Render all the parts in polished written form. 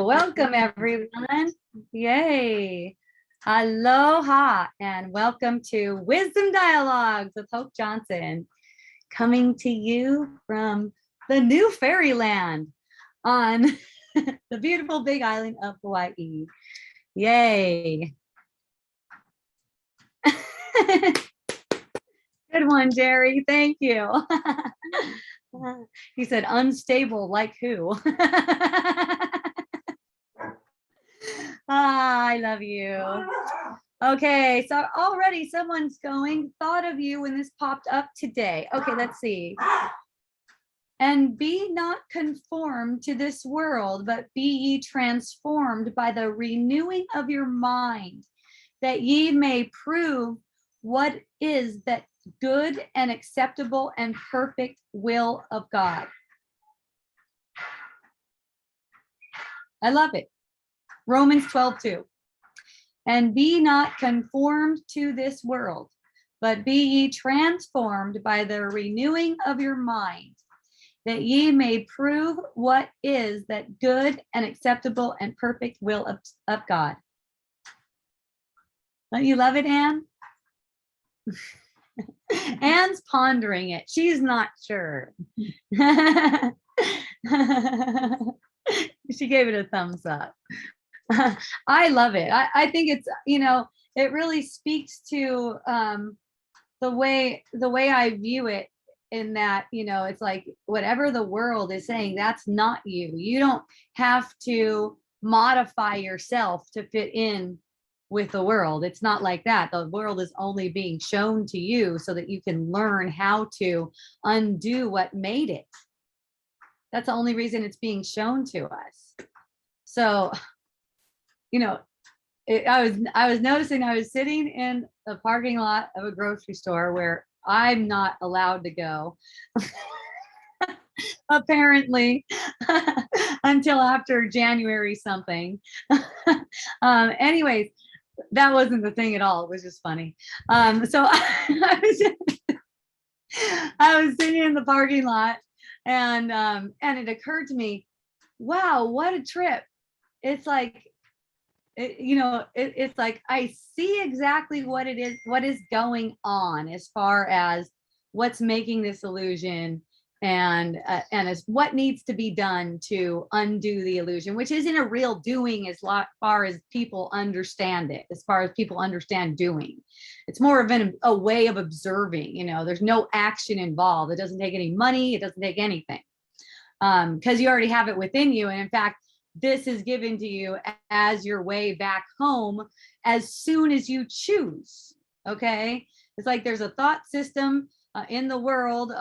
Welcome everyone. Yay. Aloha and welcome to Wisdom Dialogues with Hope Johnson, coming to you from the new fairyland on the beautiful big island of Hawaii. Yay. Good one, Jerry. Thank you. He said unstable like who? I love you. Okay, so already someone's going, thought of you when this popped up today. Okay, let's see. And be not conformed to this world, but be ye transformed by the renewing of your mind, that ye may prove what is that good and acceptable and perfect will of God. I love it. Romans 12:2. And be not conformed to this world, but be ye transformed by the renewing of your mind, that ye may prove what is that good and acceptable and perfect will of God. Don't you love it, Anne? Anne's pondering it. She's not sure. She gave it a thumbs up. I love it. I think it's, it really speaks to the way I view it, in that, it's like whatever the world is saying, that's not you. You don't have to modify yourself to fit in with the world. It's not like that. The world is only being shown to you so that you can learn how to undo what made it. That's the only reason it's being shown to us. So, I was noticing I was sitting in the parking lot of a grocery store where I'm not allowed to go. Apparently, until after January something. Anyways, that wasn't the thing at all. It was just funny. So I was sitting in the parking lot, and it occurred to me, wow, what a trip. It's like, it's like I see exactly what it is, what is going on as far as what's making this illusion, and as what needs to be done to undo the illusion, which isn't a real doing as far as people understand it, as far as people understand doing. It's more of a way of observing. There's no action involved. It doesn't take any money. It doesn't take anything, because you already have it within you. And in fact, this is given to you as your way back home as soon as you choose. Okay. It's like there's a thought system in the world,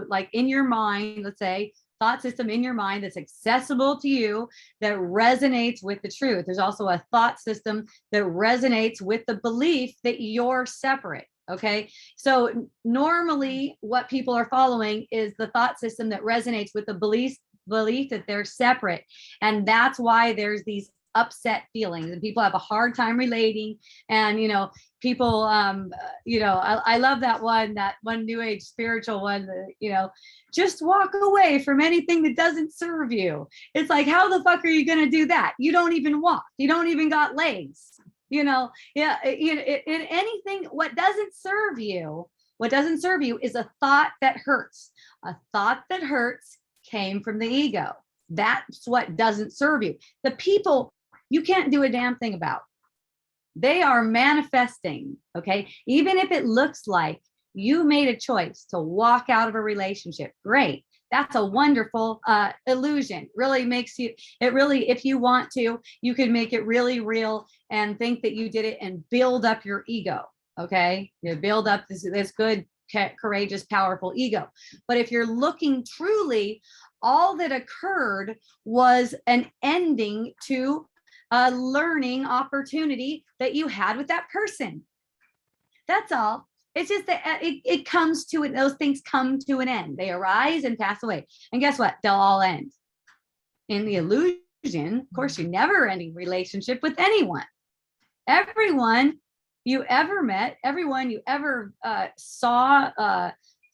like in your mind, let's say, thought system in your mind that's accessible to you, that resonates with the truth. There's also a thought system that resonates with the belief that you're separate. Okay. So normally what people are following is the thought system that resonates with the belief that they're separate. And that's why there's these upset feelings, and people have a hard time relating. And people I love that one new age spiritual one, just walk away from anything that doesn't serve you. It's like, how the fuck are you going to do that? You don't even walk. You don't even got legs. In anything, what doesn't serve you is a thought that hurts. A thought that hurts came from the ego. That's what doesn't serve you. The people you can't do a damn thing about. They are manifesting, okay? Even if it looks like you made a choice to walk out of a relationship, great. That's a wonderful illusion. Really makes you, if you want to, you could make it really real and think that you did it and build up your ego, okay? You build up this good, courageous, powerful ego. But if you're looking truly, all that occurred was an ending to a learning opportunity that you had with that person. That's all. It's just that it comes to it. Those things come to an end. They arise and pass away. And guess what? They'll all end. In the illusion, of course, you never ending relationship with anyone. Everyone you ever met, everyone you ever saw,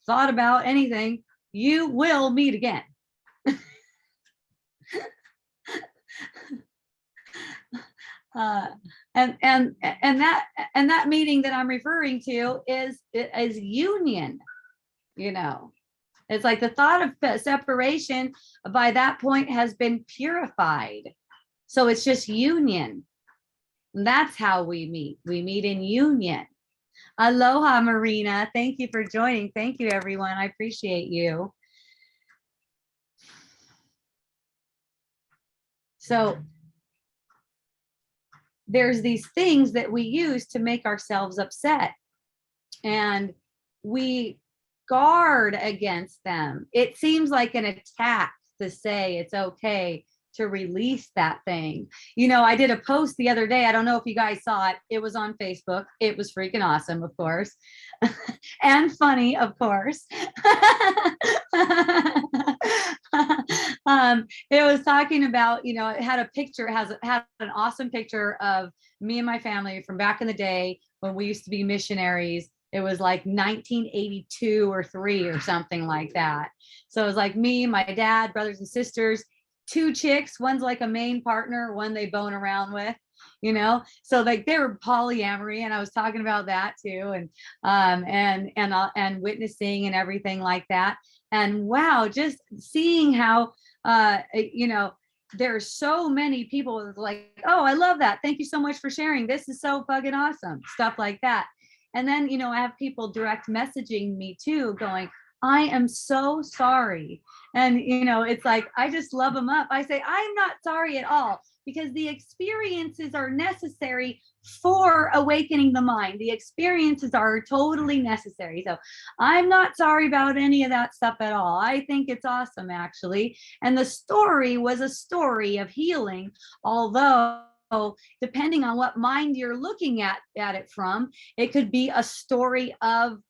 thought about, anything, you will meet again. uh, and that meaning that I'm referring to is union. It's like the thought of separation by that point has been purified. So it's just union. And that's how we meet. We meet in union. Aloha, Marina. Thank you for joining. Thank you, everyone. I appreciate you. So there's these things that we use to make ourselves upset, and we guard against them. It seems like an attack to say it's okay to release that thing. I did a post the other day. I don't know if you guys saw it. It was on Facebook. It was freaking awesome, of course, and funny, of course. It was talking about, it had a picture, had an awesome picture of me and my family from back in the day when we used to be missionaries. It was like 1982 or 3 or something like that. So it was like me, my dad, brothers and sisters, 2 chicks. One's like a main partner, one they bone around with, so like they were polyamory, and I was talking about that too, and witnessing and everything like that. And wow, just seeing how there's so many people like, oh, I love that, thank you so much for sharing, this is so fucking awesome, stuff like that. And then I have people direct messaging me too, going, I am so sorry. And it's like, I just love them up. I say, I'm not sorry at all, because the experiences are necessary for awakening the mind. The experiences are totally necessary. So I'm not sorry about any of that stuff at all. I think it's awesome, actually. And the story was a story of healing, although depending on what mind you're looking at it from, it could be a story of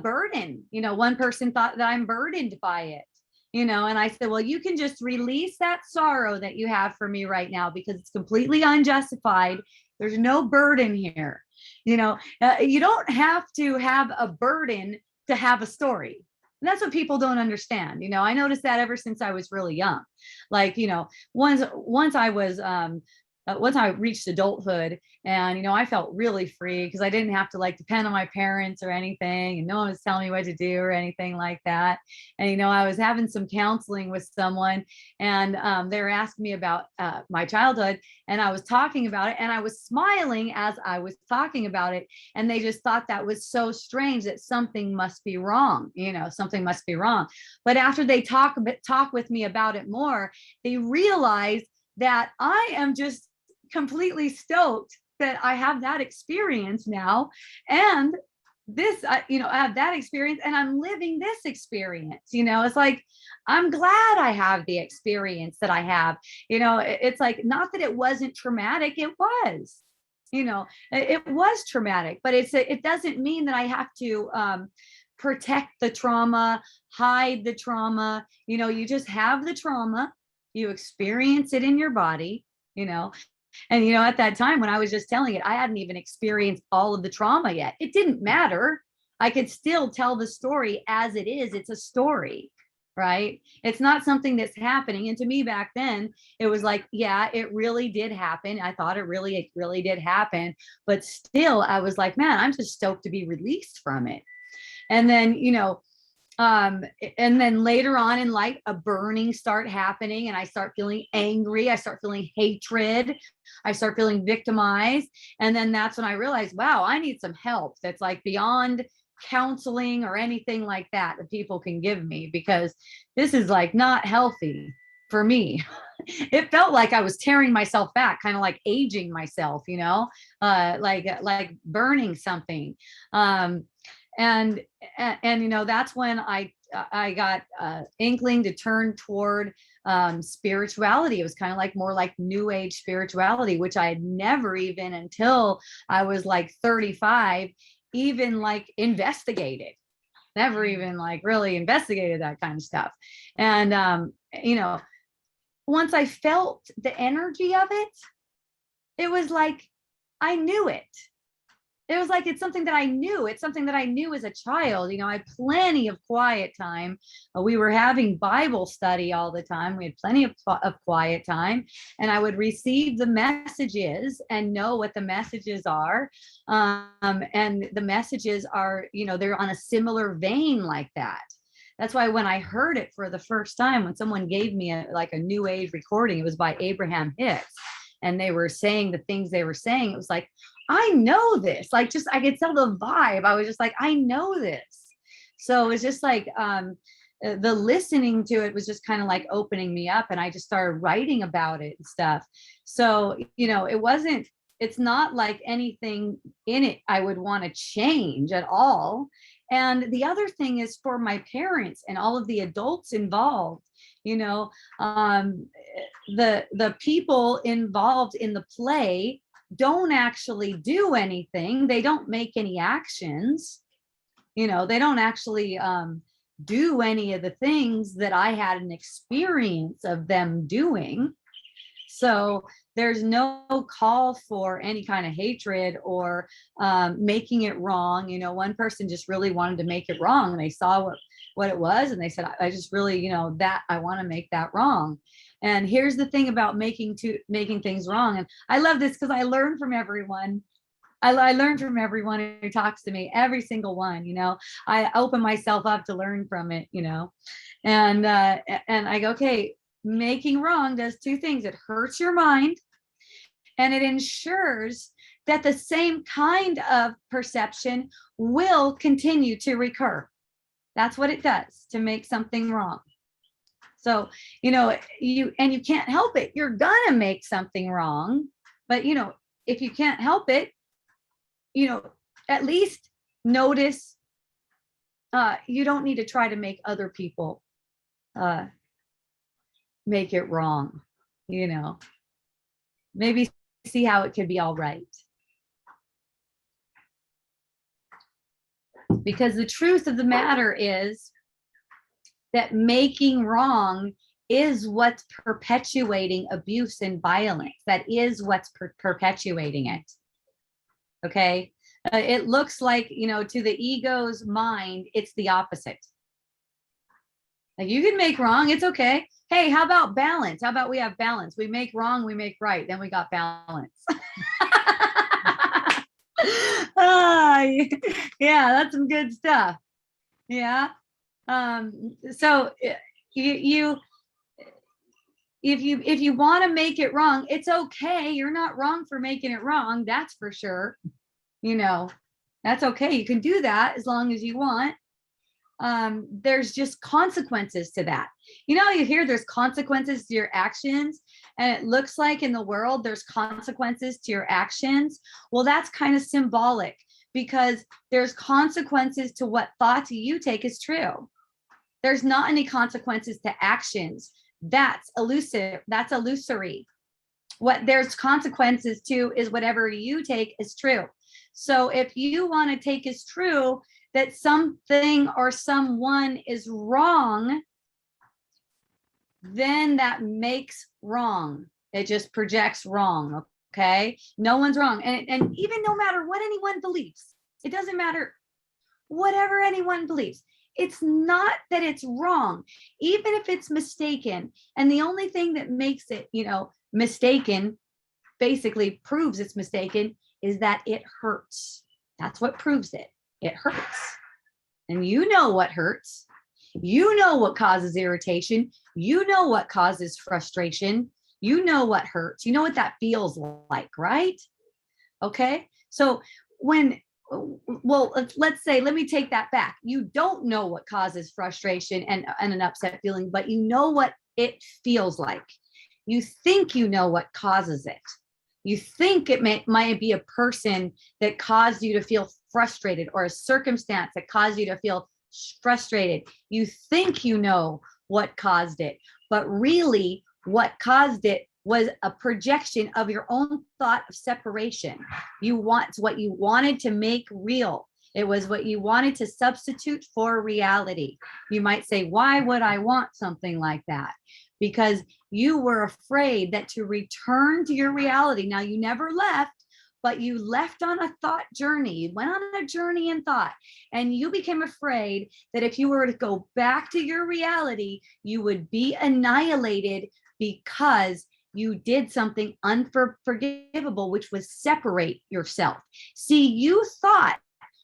burden. One person thought that I'm burdened by it. And I said, well, you can just release that sorrow that you have for me right now, because it's completely unjustified. There's no burden here. You don't have to have a burden to have a story. And that's what people don't understand. I noticed that ever since I was really young. Like, once I reached adulthood, and I felt really free, because I didn't have to like depend on my parents or anything, and no one was telling me what to do or anything like that. And I was having some counseling with someone, and they were asking me about my childhood, and I was talking about it, and I was smiling as I was talking about it, and they just thought that was so strange, that something must be wrong, something must be wrong. But after they talk with me about it more, they realized that I am just completely stoked that I have that experience now, and this, I have that experience, and I'm living this experience. It's like, I'm glad I have the experience that I have. It's like, not that it wasn't traumatic, it was. It was traumatic, but it doesn't mean that I have to protect the trauma, hide the trauma. You just have the trauma, you experience it in your body. And at that time when I was just telling it, I hadn't even experienced all of the trauma yet. It didn't matter. I could still tell the story as it is. It's a story, right? It's not something that's happening. And to me back then, it was like, yeah, it really did happen. I thought it really did happen. But still, I was like, man, I'm just stoked to be released from it. And then, and then later on in life, a burning start happening, and I start feeling angry. I start feeling hatred. I start feeling victimized. And then that's when I realized, wow, I need some help that's like beyond counseling or anything like that people can give me, because this is like not healthy for me. It felt like I was tearing myself back, kind of like aging myself, like burning something. And that's when I got inkling to turn toward spirituality. It was kind of like more like new age spirituality, which I had never, even until I was like 35, even like investigated. Never even like really investigated that kind of stuff. And once I felt the energy of it, it was like I knew it. it was like, it's something that I knew. It's something that I knew as a child. You know, I had plenty of quiet time. We were having Bible study all the time. We had plenty of quiet time, and I would receive the messages and know what the messages are. And the messages are, you know, they're on a similar vein like that. That's why when I heard it for the first time, when someone gave me like a new age recording, it was by Abraham Hicks, and they were saying the things they were saying. It was like, I know this. Like, just, I could tell the vibe. I was just like, I know this. So it was just like, the listening to it was just kind of like opening me up, and I just started writing about it and stuff. So, you know, it's not like anything in it I would want to change at all. And the other thing is, for my parents and all of the adults involved, you know, the people involved in the play don't actually do anything. They don't make any actions. You know, they don't actually do any of the things that I had an experience of them doing. So there's no call for any kind of hatred or making it wrong. You know, one person just really wanted to make it wrong. They saw what it was, and they said, I just really, you know, that I want to make that wrong. And here's the thing about making things wrong. And I love this because I learn from everyone. I learn from everyone who talks to me, every single one. You know, I open myself up to learn from it, you know. And I go, okay, making wrong does two things. It hurts your mind, and it ensures that the same kind of perception will continue to recur. That's what it does to make something wrong. So, you know, you can't help it. You're gonna make something wrong. But, you know, if you can't help it, you know, at least notice, you don't need to try to make other people make it wrong. You know, maybe see how it could be all right. Because the truth of the matter is that making wrong is what's perpetuating abuse and violence. That is what's perpetuating it. Okay. It looks like, you know, to the ego's mind, it's the opposite. Like, you can make wrong. It's okay. Hey, how about balance? How about we have balance? We make wrong, we make right. Then we got balance. Yeah, that's some good stuff. Yeah. So you if you want to make it wrong, it's okay. You're not wrong for making it wrong. That's for sure. You know, that's okay. You can do that as long as you want. There's just consequences to that. You know, you hear there's consequences to your actions, and it looks like in the world there's consequences to your actions. Well, that's kind of symbolic, because there's consequences to what thoughts you take as true. There's not any consequences to actions. That's elusive. That's illusory. What there's consequences to is whatever you take as true. So if you want to take as true that something or someone is wrong, then that makes wrong. It just projects wrong. Okay. No one's wrong. And even no matter what anyone believes, it doesn't matter whatever anyone believes. It's not that it's wrong, even if it's mistaken. And the only thing that makes it, you know, mistaken, basically proves it's mistaken, is that it hurts. That's what proves it. It hurts. And you know what hurts. You know what causes irritation. You know what causes frustration. You know what hurts. You know what that feels like, right? Okay. So let's say, let me take that back. You don't know what causes frustration and an upset feeling, but you know what it feels like. You think you know what causes it. You think it might be a person that caused you to feel frustrated, or a circumstance that caused you to feel frustrated. You think you know what caused it, but really what caused it was a projection of your own thought of separation. What you wanted to make real. It was what you wanted to substitute for reality. You might say, why would I want something like that? Because you were afraid that to return to your reality, now you never left, but you left on a thought journey. You went on a journey in thought, and you became afraid that if you were to go back to your reality, you would be annihilated because you did something unforgivable, which was separate yourself. See, you thought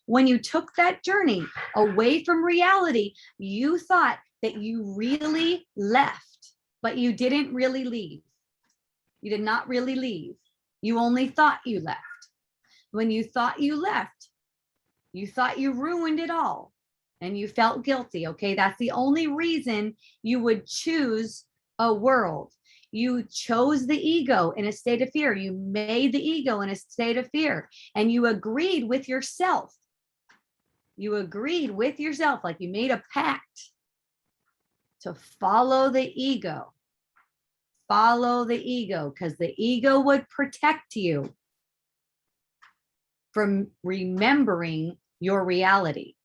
when you took that journey away from reality, you thought that you really left, but you didn't really leave. You did not really leave. You only thought you left. When you thought you left, you thought you ruined it all and you felt guilty. Okay, that's the only reason you would choose a world. You chose the ego in a state of fear. You made the ego in a state of fear, and you agreed with yourself. You agreed with yourself, like you made a pact to follow the ego. Follow the ego, because the ego would protect you from remembering your reality.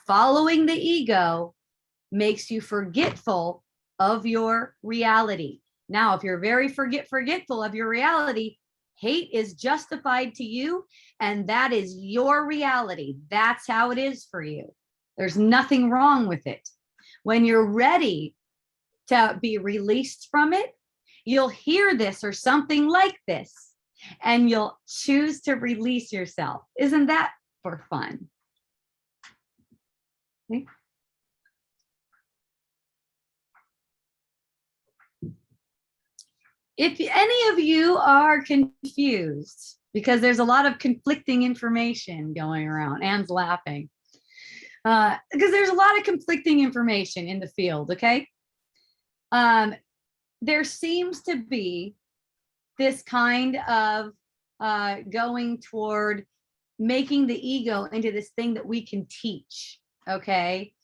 Following the ego makes you forgetful of your reality. Now, if you're very forgetful of your reality, hate is justified to you, and that is your reality. That's how it is for you. There's nothing wrong with it. When you're ready to be released from it, you'll hear this or something like this, and you'll choose to release yourself. Isn't that for fun? Okay. If any of you are confused, because there's a lot of conflicting information going around, Anne's laughing, because there's a lot of conflicting information in the field, okay? There seems to be this kind of going toward making the ego into this thing that we can teach, okay?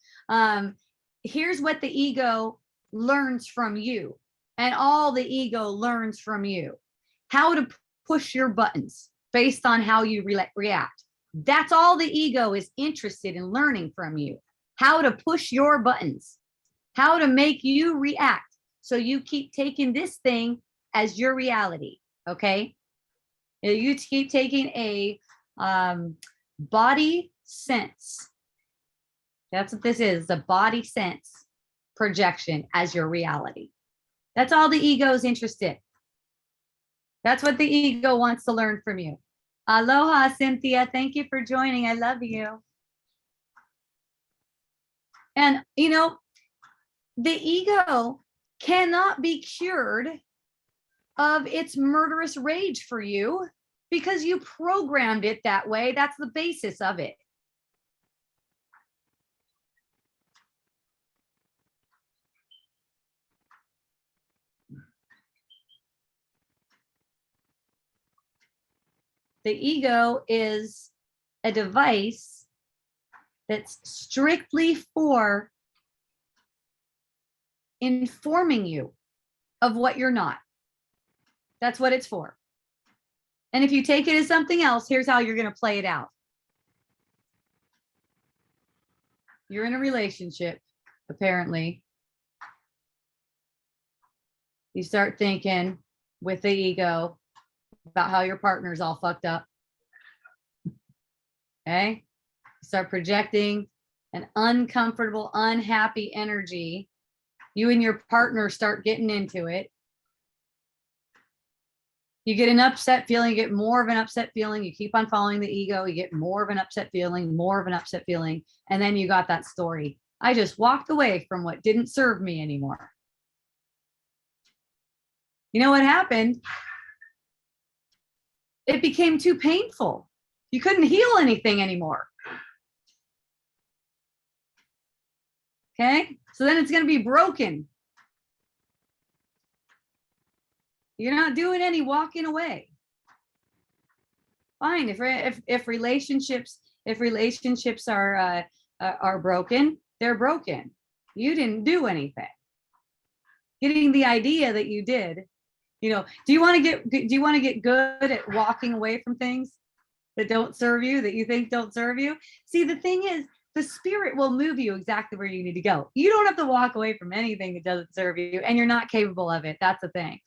Here's what the ego learns from you, and all the ego learns from you: how to push your buttons based on how you react. That's all the ego is interested in learning from you: how to push your buttons, how to make you react. So you keep taking this thing as your reality, okay? You keep taking a body sense. That's what this is, a body sense projection as your reality. That's all the ego is interested. That's what the ego wants to learn from you. Aloha, Cynthia. Thank you for joining. I love you. And, you know, the ego cannot be cured of its murderous rage for you because you programmed it that way. That's the basis of it. The ego is a device that's strictly for informing you of what you're not. That's what it's for. And if you take it as something else, here's how you're going to play it out. You're in a relationship, apparently. You start thinking with the ego about how your partner's all fucked up. Okay? You start projecting an uncomfortable, unhappy energy. You and your partner start getting into it. You get an upset feeling, you get more of an upset feeling. You keep on following the ego. You get more of an upset feeling, more of an upset feeling. And then you got that story: I just walked away from what didn't serve me anymore. You know what happened? It became too painful. You couldn't heal anything anymore. Okay? So then it's going to be broken. You're not doing any walking away. Fine. If relationships are broken, they're broken. You didn't do anything. Getting the idea that you did. You know, do you want to get good at walking away from things that don't serve you, that you think don't serve you? See, the thing is, the spirit will move you exactly where you need to go. You don't have to walk away from anything that doesn't serve you, and you're not capable of it. That's the thing.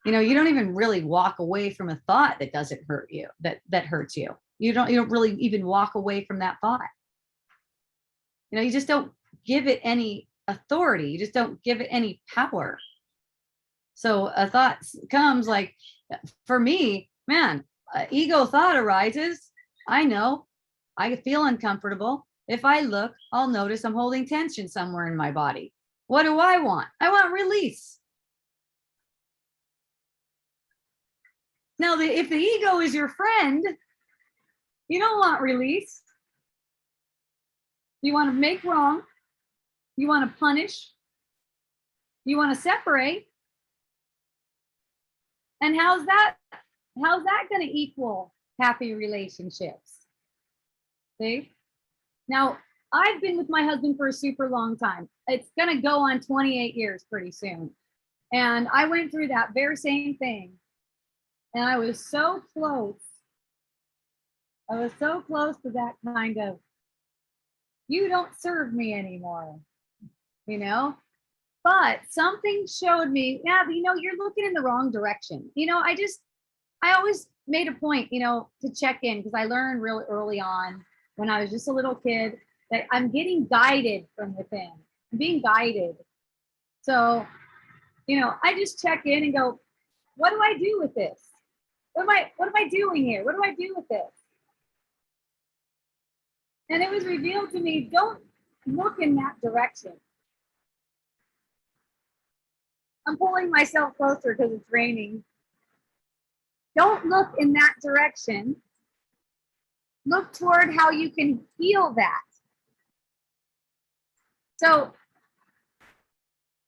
You don't even really walk away from a thought that doesn't hurt you, that hurts you. You don't really even walk away from that thought. You just don't give it any authority. You just don't give it any power. So a thought comes, like, for me, man, ego thought arises. I know, I feel uncomfortable. If I look, I'll notice I'm holding tension somewhere in my body. What do I want? I want release. Now, if the ego is your friend, you don't want release. You want to make wrong. You want to punish. You want to separate. And how's that going to equal happy relationships? See? Now, I've been with my husband for a super long time. It's going to go on 28 years pretty soon. And I went through that very same thing. And I was so close. I was so close to that kind of, you don't serve me anymore, But something showed me, yeah, you're looking in the wrong direction. I always made a point, to check in, because I learned really early on when I was just a little kid that I'm getting guided from within. I'm being guided. So, I just check in and go, what do I do with this? What am I doing here? What do I do with this? And it was revealed to me, don't look in that direction. I'm pulling myself closer because it's raining. Don't look in that direction. Look toward how you can heal that. So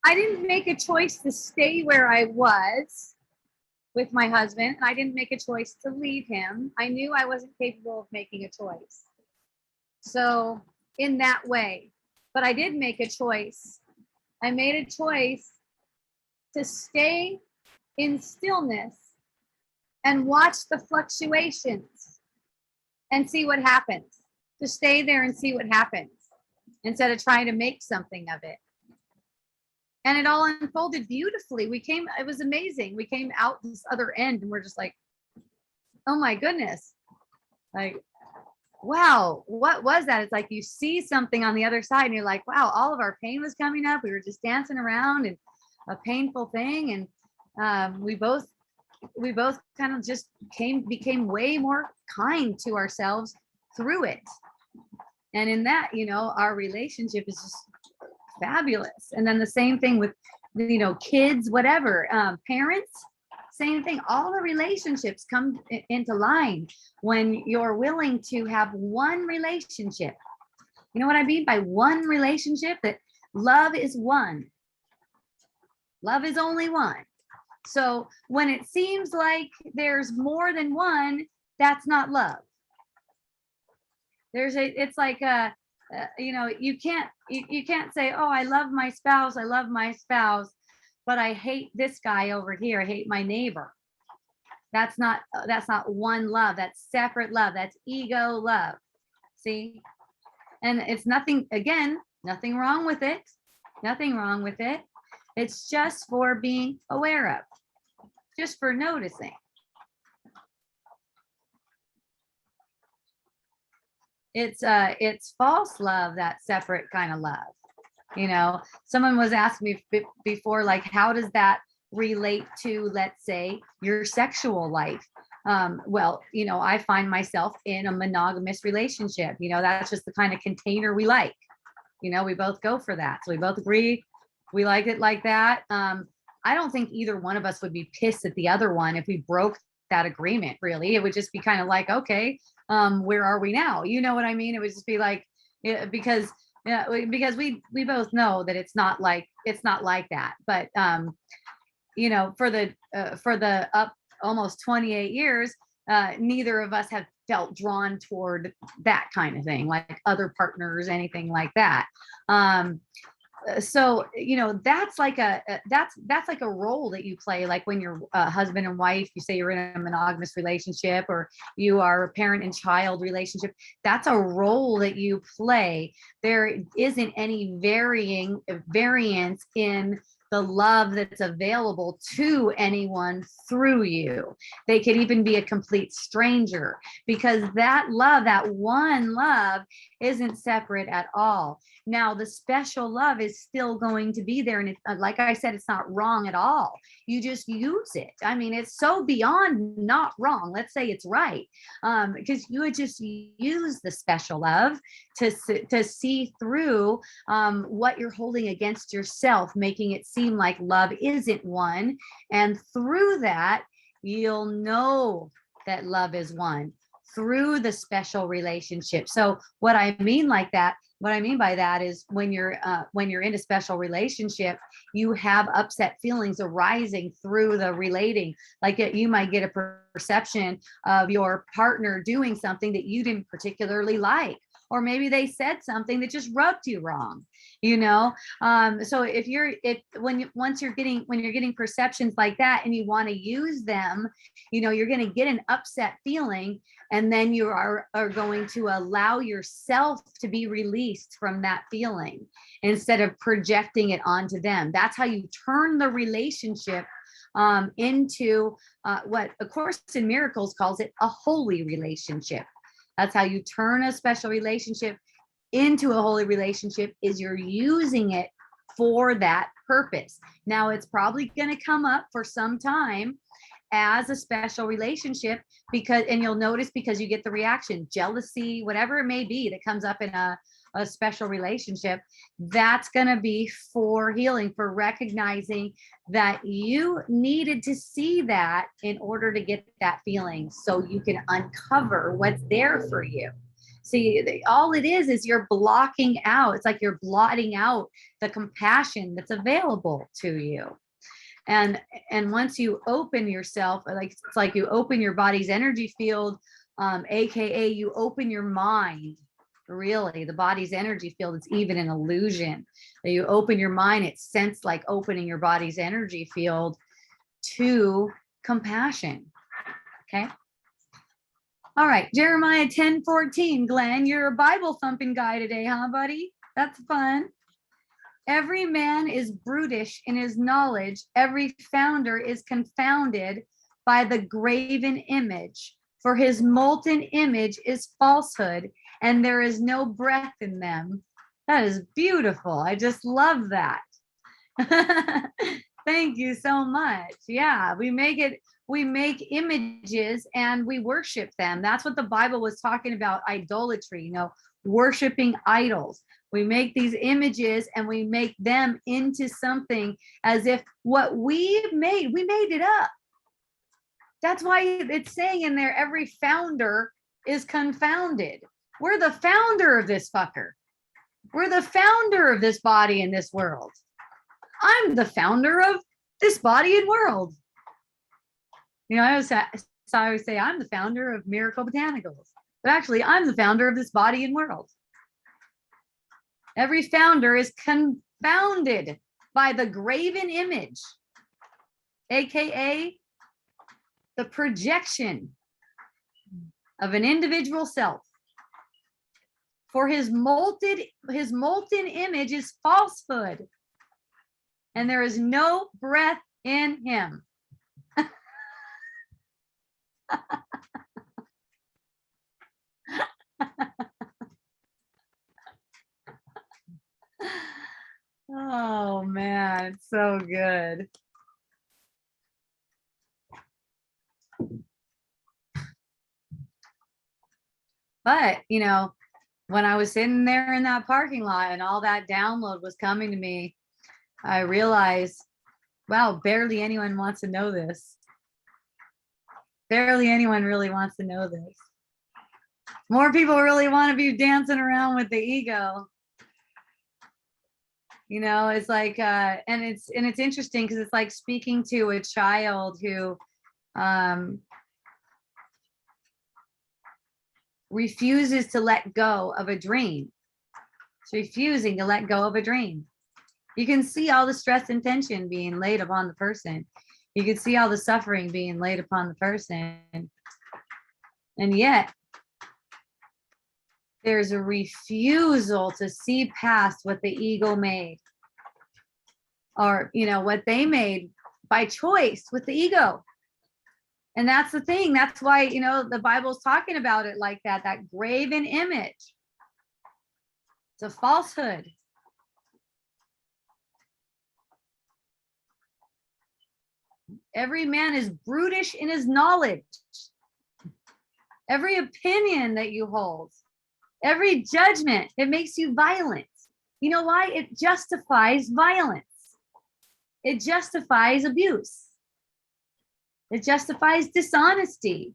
I didn't make a choice to stay where I was with my husband. I didn't make a choice to leave him. I knew I wasn't capable of making a choice. So in that way, but I did make a choice. I made a choice to stay in stillness and watch the fluctuations and see what happens. To stay there and see what happens instead of trying to make something of it. And it all unfolded beautifully. It was amazing. We came out this other end and we're just like, oh my goodness. Like, wow, what was that? It's like you see something on the other side and you're like, wow, all of our pain was coming up. We were just dancing around and a painful thing. And we both kind of just became way more kind to ourselves through it. And in that, our relationship is just fabulous. And then the same thing with, kids, whatever, parents, same thing. All the relationships come into line when you're willing to have one relationship. You know what I mean by one relationship? That love is one. Love is only one. So when it seems like there's more than one, that's not love. You can't say, oh, I love my spouse, but I hate this guy over here. I hate my neighbor. That's not one love. That's separate love. That's ego love. See? And it's nothing wrong with it. Nothing wrong with it. It's just for being aware of, just for noticing. It's false love, that separate kind of love. Someone was asking me before, like, how does that relate to, let's say, your sexual life? Well, I find myself in a monogamous relationship. That's just the kind of container we like. We both go for that. So we both agree we like it like that. I don't think either one of us would be pissed at the other one if we broke that agreement, really. It would just be kind of like, okay, where are we now? You know what I mean? It would just be like, because we both know that it's not like that. But for the up almost 28 years, neither of us have felt drawn toward that kind of thing, like other partners, anything like that. So that's like a role that you play, like when you're husband and wife, you say you're in a monogamous relationship, or you are a parent and child relationship. That's a role that you play. There isn't any variance in the love that's available to anyone through you. They could even be a complete stranger, because that love, that one love, isn't separate at all. Now, the special love is still going to be there. And like I said, it's not wrong at all. You just use it. I mean, it's so beyond not wrong. Let's say it's right. Because you would just use the special love to see through what you're holding against yourself, making it seem like love isn't one. And through that, you'll know that love is one through the special relationship. So what I mean by that is when you're in a special relationship, you have upset feelings arising through the relating. Like you might get a perception of your partner doing something that you didn't particularly like, or maybe they said something that just rubbed you wrong, so when you're getting perceptions like that and you want to use them, you're going to get an upset feeling, and then you are going to allow yourself to be released from that feeling instead of projecting it onto them. That's how you turn the relationship into what A Course in Miracles calls it, a holy relationship. That's how you turn a special relationship into a holy relationship, is you're using it for that purpose. Now, it's probably going to come up for some time as a special relationship, and you'll notice, because you get the reaction, jealousy, whatever it may be that comes up in a special relationship, that's going to be for healing, for recognizing that you needed to see that in order to get that feeling, so you can uncover what's there for you. See, all it is you're blocking out. It's like you're blotting out the compassion that's available to you. And once you open yourself, it's like you open your body's energy field, aka you open your mind. Really, the body's energy field, it's even an illusion. You open your mind, it's sense like opening your body's energy field to compassion. Okay. All right, Jeremiah 10:14. Glenn, you're a Bible thumping guy today, huh, buddy? That's fun. Every man is brutish in his knowledge. Every founder is confounded by the graven image. For his molten image is falsehood, and there is no breath in them. That is beautiful. I just love that. Thank you so much. Yeah, we make images and we worship them. That's what the Bible was talking about, idolatry, worshiping idols. We make these images and we make them into something as if what we made it up. That's why it's saying in there, every founder is confounded. We're the founder of this fucker. We're the founder of this body and this world. I'm the founder of this body and world. I always say I'm the founder of Miracle Botanicals, but actually I'm the founder of this body and world. Every founder is confounded by the graven image, aka the projection of an individual self. For his molten image is falsehood, and there is no breath in him. Oh man, it's so good. But when I was sitting there in that parking lot and all that download was coming to me, I realized, wow, barely anyone wants to know this. Barely anyone really wants to know this. More people really want to be dancing around with the ego. It's like, and it's interesting because it's like speaking to a child who refuses to let go of a dream. It's refusing to let go of a dream. You can see all the stress and tension being laid upon the person. You can see all the suffering being laid upon the person. And yet, there's a refusal to see past what the ego made. or, what they made by choice with the ego. And that's the thing. That's why, the Bible's talking about it like that graven image. It's a falsehood. Every man is brutish in his knowledge. Every opinion that you hold, every judgment, it makes you violent. You know why? It justifies violence. It justifies abuse. It justifies dishonesty.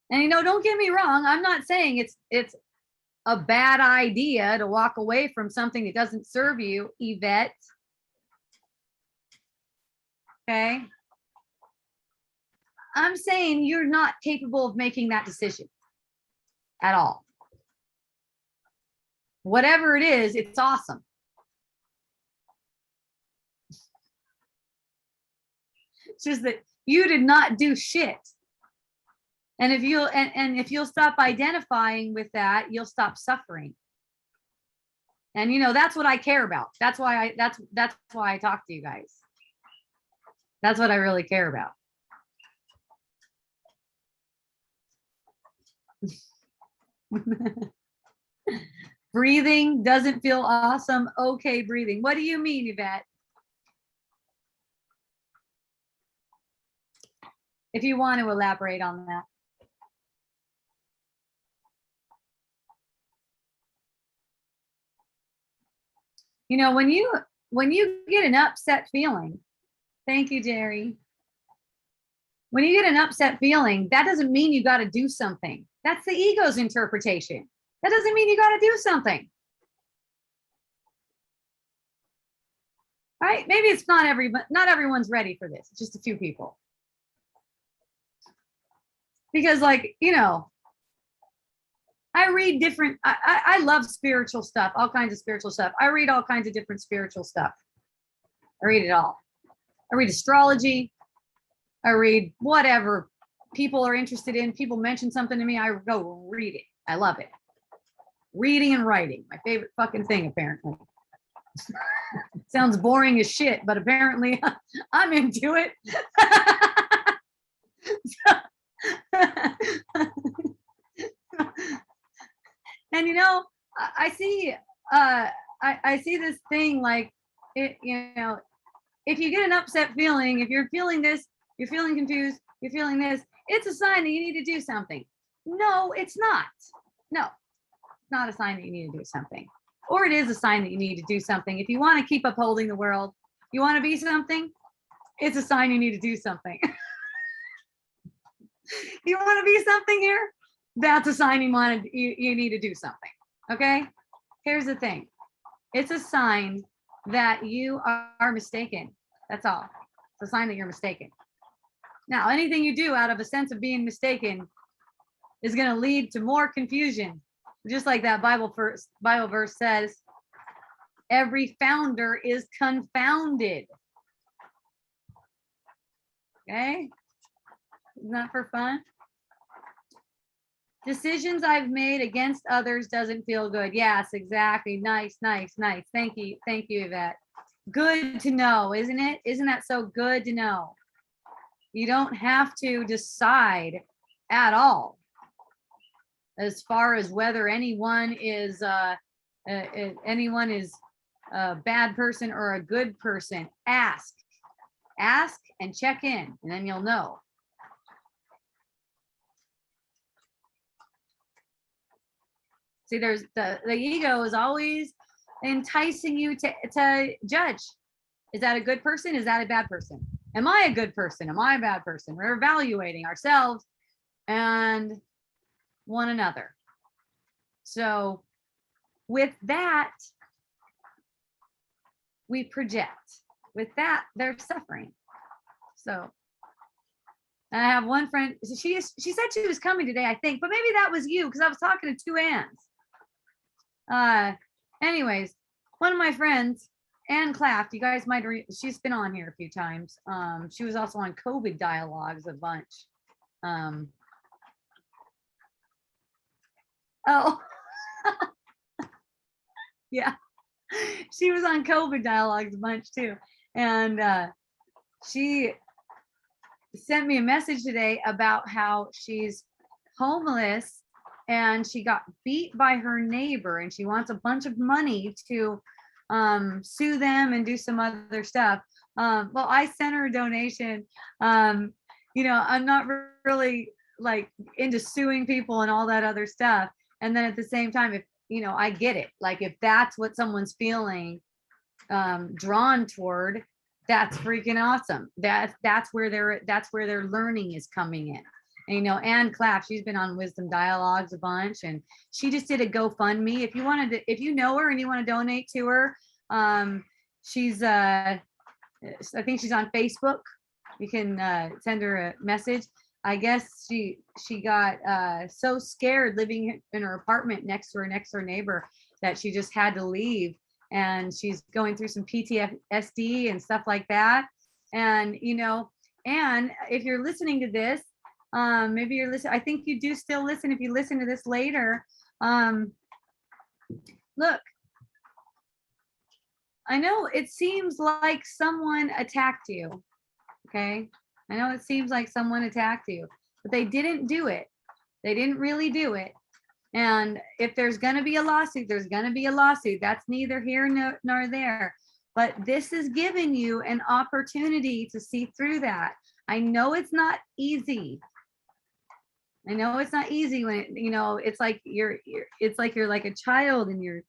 And don't get me wrong, I'm not saying it's a bad idea to walk away from something that doesn't serve you, Yvette. Okay. I'm saying you're not capable of making that decision at all. Whatever it is, it's awesome. It's just that you did not do shit. And if you'll stop identifying with that, you'll stop suffering. And that's what I care about. That's why I talk to you guys. That's what I really care about. Breathing doesn't feel awesome. Okay, breathing. What do you mean, Yvette? If you want to elaborate on that. When you get an upset feeling, thank you, Jerry. When you get an upset feeling, that doesn't mean you got to do something. That's the ego's interpretation. That doesn't mean you got to do something. Right? Maybe it's not everyone's ready for this. It's just a few people. Because I read different, I love spiritual stuff, all kinds of spiritual stuff. I read all kinds of different spiritual stuff. I read it all. I read astrology. I read whatever people are interested in. People mention something to me, I go read it. I love it. Reading and writing, my favorite fucking thing, apparently. Sounds boring as shit, but apparently I'm into it. And I see I see this thing like it, if you get an upset feeling, if you're feeling this, you're feeling confused, you're feeling this, it's a sign that you need to do something. No, it's not. No, it's not a sign that you need to do something. Or it is a sign that you need to do something. If you want to keep upholding the world, you want to be something, it's a sign you need to do something. You want to be something here? That's a sign you need to do something. Okay? Here's the thing. It's a sign that you are mistaken. That's all. It's a sign that you're mistaken. Now, anything you do out of a sense of being mistaken is going to lead to more confusion. Just like that Bible verse says, every founder is confounded. Okay? Isn't that for fun? Decisions I've made against others doesn't feel good. Yes, exactly. Nice. Thank you, Yvette. Good to know, isn't it? Isn't that so good to know? You don't have to decide at all as far as whether anyone is a bad person or a good person. Ask and check in, and then you'll know. See, there's the ego is always enticing you to judge. Is that a good person? Is that a bad person? Am I a good person? Am I a bad person? We're evaluating ourselves and one another. So with that, we project. With that, they're suffering. So I have one friend, she said she was coming today, I think, but maybe that was you because I was talking to two Anns. Anyways, one of my friends, Ann Claft, you guys might she's been on here a few times. She was also on COVID Dialogues a bunch. Oh, Yeah. She was on COVID dialogues a bunch too. And she sent me a message today about how she's homeless and she got beat by her neighbor and she wants a bunch of money to sue them and do some other stuff. Well, I sent her a donation. I'm not really like into suing people and all that other stuff. And then at the same time, if I get it, like if that's what someone's feeling drawn toward, that's freaking awesome. That's where their learning is coming in. And, Ann Clapp, she's been on Wisdom Dialogues a bunch, and she just did a GoFundMe. If you know her and you want to donate to her, she's I think she's on Facebook. You can send her a message. I guess she got so scared living in her apartment next to her next door neighbor that she just had to leave, and she's going through some PTSD and stuff like that. And and if you're listening to this, maybe you're listening. I think you do still listen if you listen to this later. Look, I know it seems like someone attacked you. Okay. I know it seems like someone attacked you, but they didn't do it. They didn't really do it. And if there's going to be a lawsuit, there's going to be a lawsuit. That's neither here nor there. But this is giving you an opportunity to see through that. I know it's not easy. I know it's not easy when it's like you're like a child and you're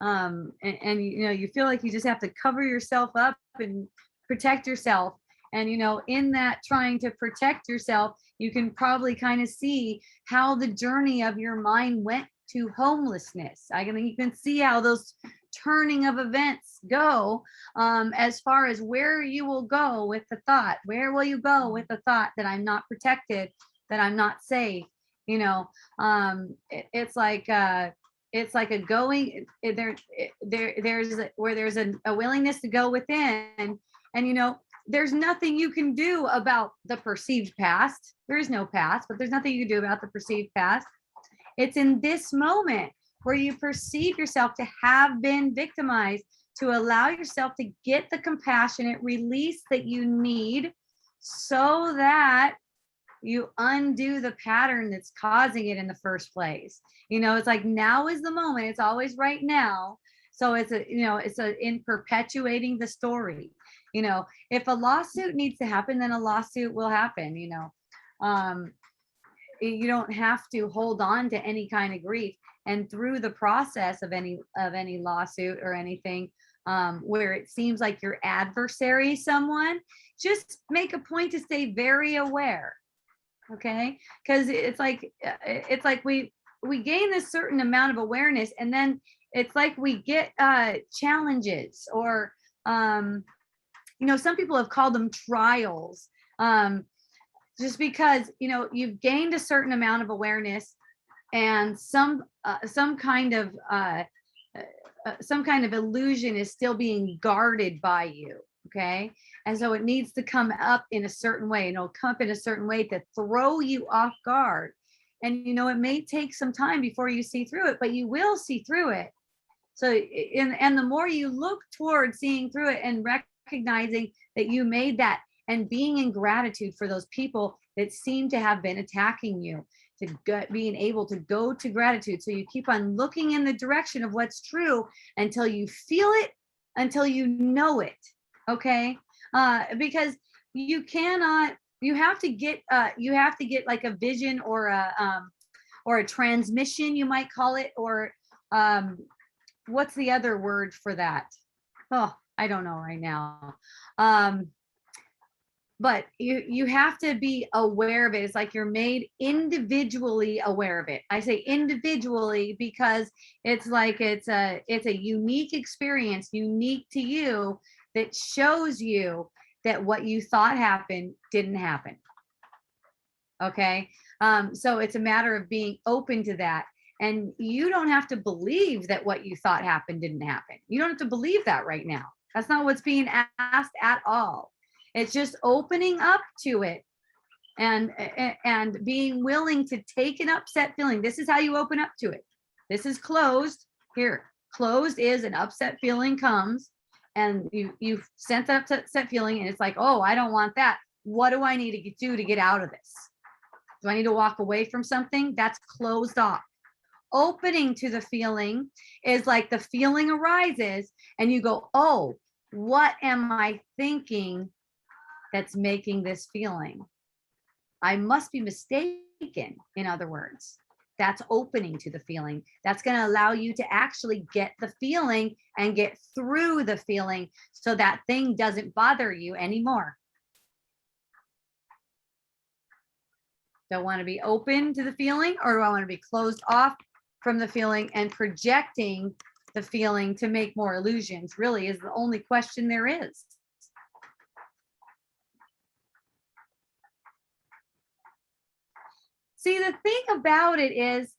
and you feel like you just have to cover yourself up and protect yourself. And in that trying to protect yourself, you can probably kind of see how the journey of your mind went to homelessness. I mean, you can see how those turning of events go, as far as where you will go with the thought. Where will you go with the thought that I'm not protected, that I'm not safe? It's like a going there's a willingness to go within, and there's nothing you can do about the perceived past. There is no past, but there's nothing you can do about the perceived past. It's in this moment where you perceive yourself to have been victimized, to allow yourself to get the compassionate release that you need so that you undo the pattern that's causing it in the first place. It's like now is the moment. It's always right now. So it's in perpetuating the story. If a lawsuit needs to happen, then a lawsuit will happen. You don't have to hold on to any kind of grief. And through the process of any lawsuit or anything, where it seems like your adversary is someone, just make a point to stay very aware. Okay, because it's like we gain this certain amount of awareness, and then it's like we get challenges, or some people have called them trials, just because you've gained a certain amount of awareness, and some kind of illusion is still being guarded by you. Okay. And so it needs to come up in a certain way, and it'll come up in a certain way to throw you off guard. And, it may take some time before you see through it, but you will see through it. So, and the more you look toward seeing through it and recognizing that you made that, and being in gratitude for those people that seem to have been attacking you, being able to go to gratitude. So you keep on looking in the direction of what's true until you feel it, until you know it. Okay. Because you have to get like a vision, or a transmission, you might call it, or what's the other word for that? Oh, I don't know right now. But you have to be aware of it. It's like you're made individually aware of it. I say individually because it's like it's a unique experience, unique to you, that shows you that what you thought happened didn't happen. Okay. So it's a matter of being open to that. And you don't have to believe that what you thought happened didn't happen. You don't have to believe that right now. That's not what's being asked at all. It's just opening up to it, and being willing to take an upset feeling. This is how you open up to it. This is closed. Here, closed is an upset feeling comes, and you sense that upset feeling, and it's like, oh, I don't want that. What do I need to do to get out of this? Do I need to walk away from something? That's closed off. Opening to the feeling is like the feeling arises and you go, oh, what am I thinking that's making this feeling? I must be mistaken, in other words. That's opening to the feeling. That's going to allow you to actually get the feeling and get through the feeling so that thing doesn't bother you anymore. Do I want to be open to the feeling, or do I want to be closed off from the feeling and projecting the feeling to make more illusions? Really is the only question there is. See, the thing about it is,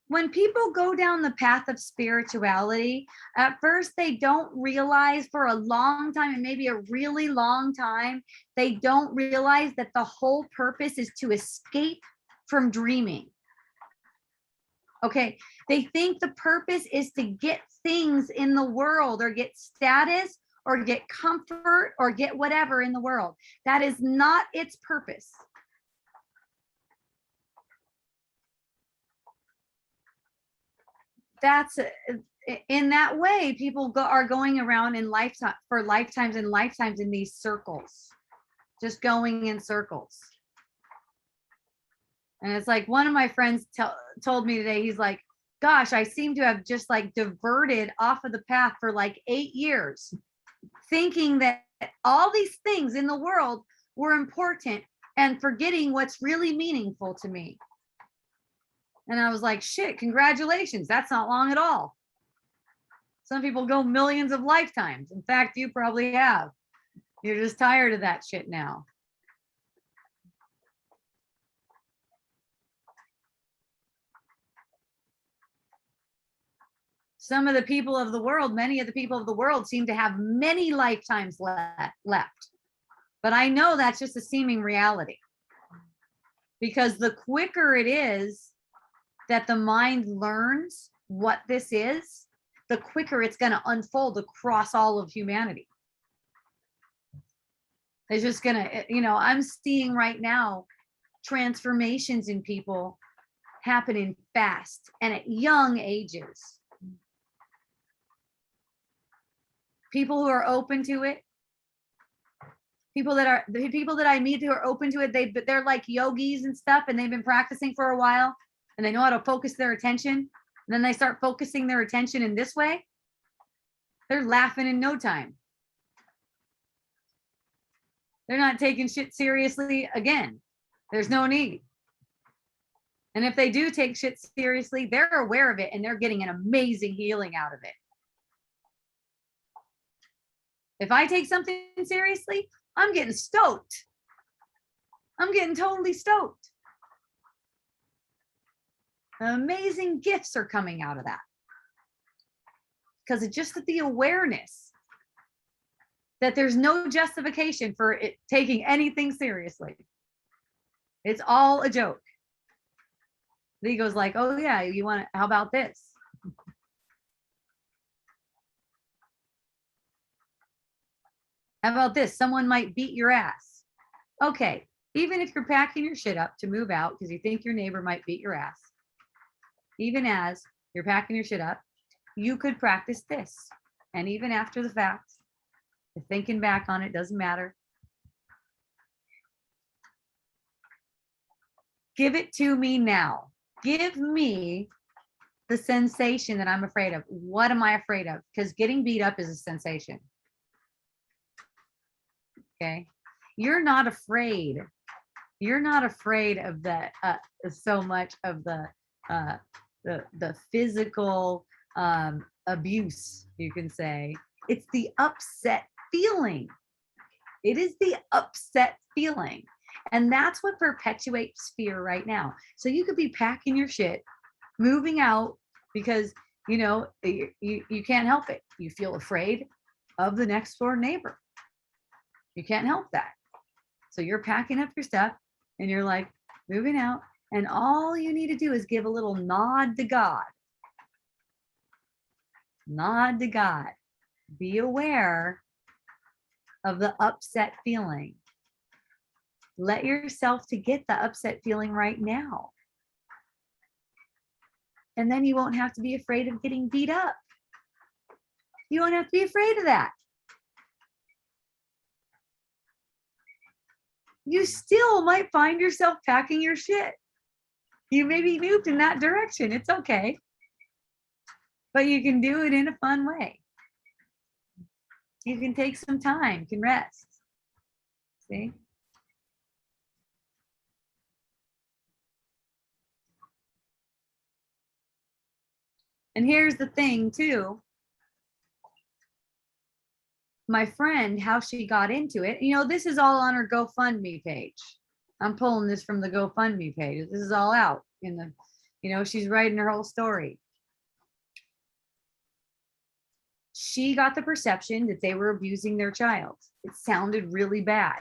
when people go down the path of spirituality, at first they don't realize, for a long time, and maybe a really long time, they don't realize that the whole purpose is to escape from dreaming. Okay, they think the purpose is to get things in the world, or get status, or get comfort, or get whatever in the world. That is not its purpose. That's in that way, people are going around in lifetime for lifetimes and lifetimes in these circles, just going in circles. And it's like, one of my friends told me today, he's like, gosh, I seem to have just like diverted off of the path for like 8 years, thinking that all these things in the world were important and forgetting what's really meaningful to me. And I was like, shit, congratulations. That's not long at all. Some people go millions of lifetimes. In fact, you probably have. You're just tired of that shit now. Some of the people of the world, many of the people of the world seem to have many lifetimes left. But I know that's just a seeming reality. Because the quicker it is that the mind learns what this is, the quicker it's going to unfold across all of humanity. It's just going to, I'm seeing right now transformations in people happening fast and at young ages. People who are open to it, the people that I meet who are open to it, they're like yogis and stuff, and they've been practicing for a while, and they know how to focus their attention. And then they start focusing their attention in this way. They're laughing in no time. They're not taking shit seriously again. There's no need. And if they do take shit seriously, they're aware of it and they're getting an amazing healing out of it. If I take something seriously, I'm getting stoked. I'm getting totally stoked. Amazing gifts are coming out of that. Because it's just the awareness that there's no justification for it taking anything seriously. It's all a joke. The ego's like, oh yeah, you want to, how about this? How about this? Someone might beat your ass. Okay, even if you're packing your shit up to move out because you think your neighbor might beat your ass, even as you're packing your shit up, you could practice this. And even after the fact, thinking back on it doesn't matter. Give it to me now. Give me the sensation that I'm afraid of. What am I afraid of? Because getting beat up is a sensation. Okay. You're not afraid. You're not afraid of the so much of the physical abuse, you can say. It's the upset feeling. It is the upset feeling. And that's what perpetuates fear right now. So you could be packing your shit, moving out because, you can't help it. You feel afraid of the next door neighbor. You can't help that. So you're packing up your stuff and you're like moving out. And all you need to do is give a little nod to God. nod to God. Be aware of the upset feeling. Let yourself to get the upset feeling right now. And then you won't have to be afraid of getting beat up. You won't have to be afraid of that. You still might find yourself packing your shit. You may be moved in that direction. It's okay. But you can do it in a fun way. You can take some time, you can rest. See? And here's the thing too. My friend, how she got into it, this is all on her GoFundMe page. I'm pulling this from the GoFundMe page. This is all out in the, she's writing her whole story. She got the perception that they were abusing their child. It sounded really bad.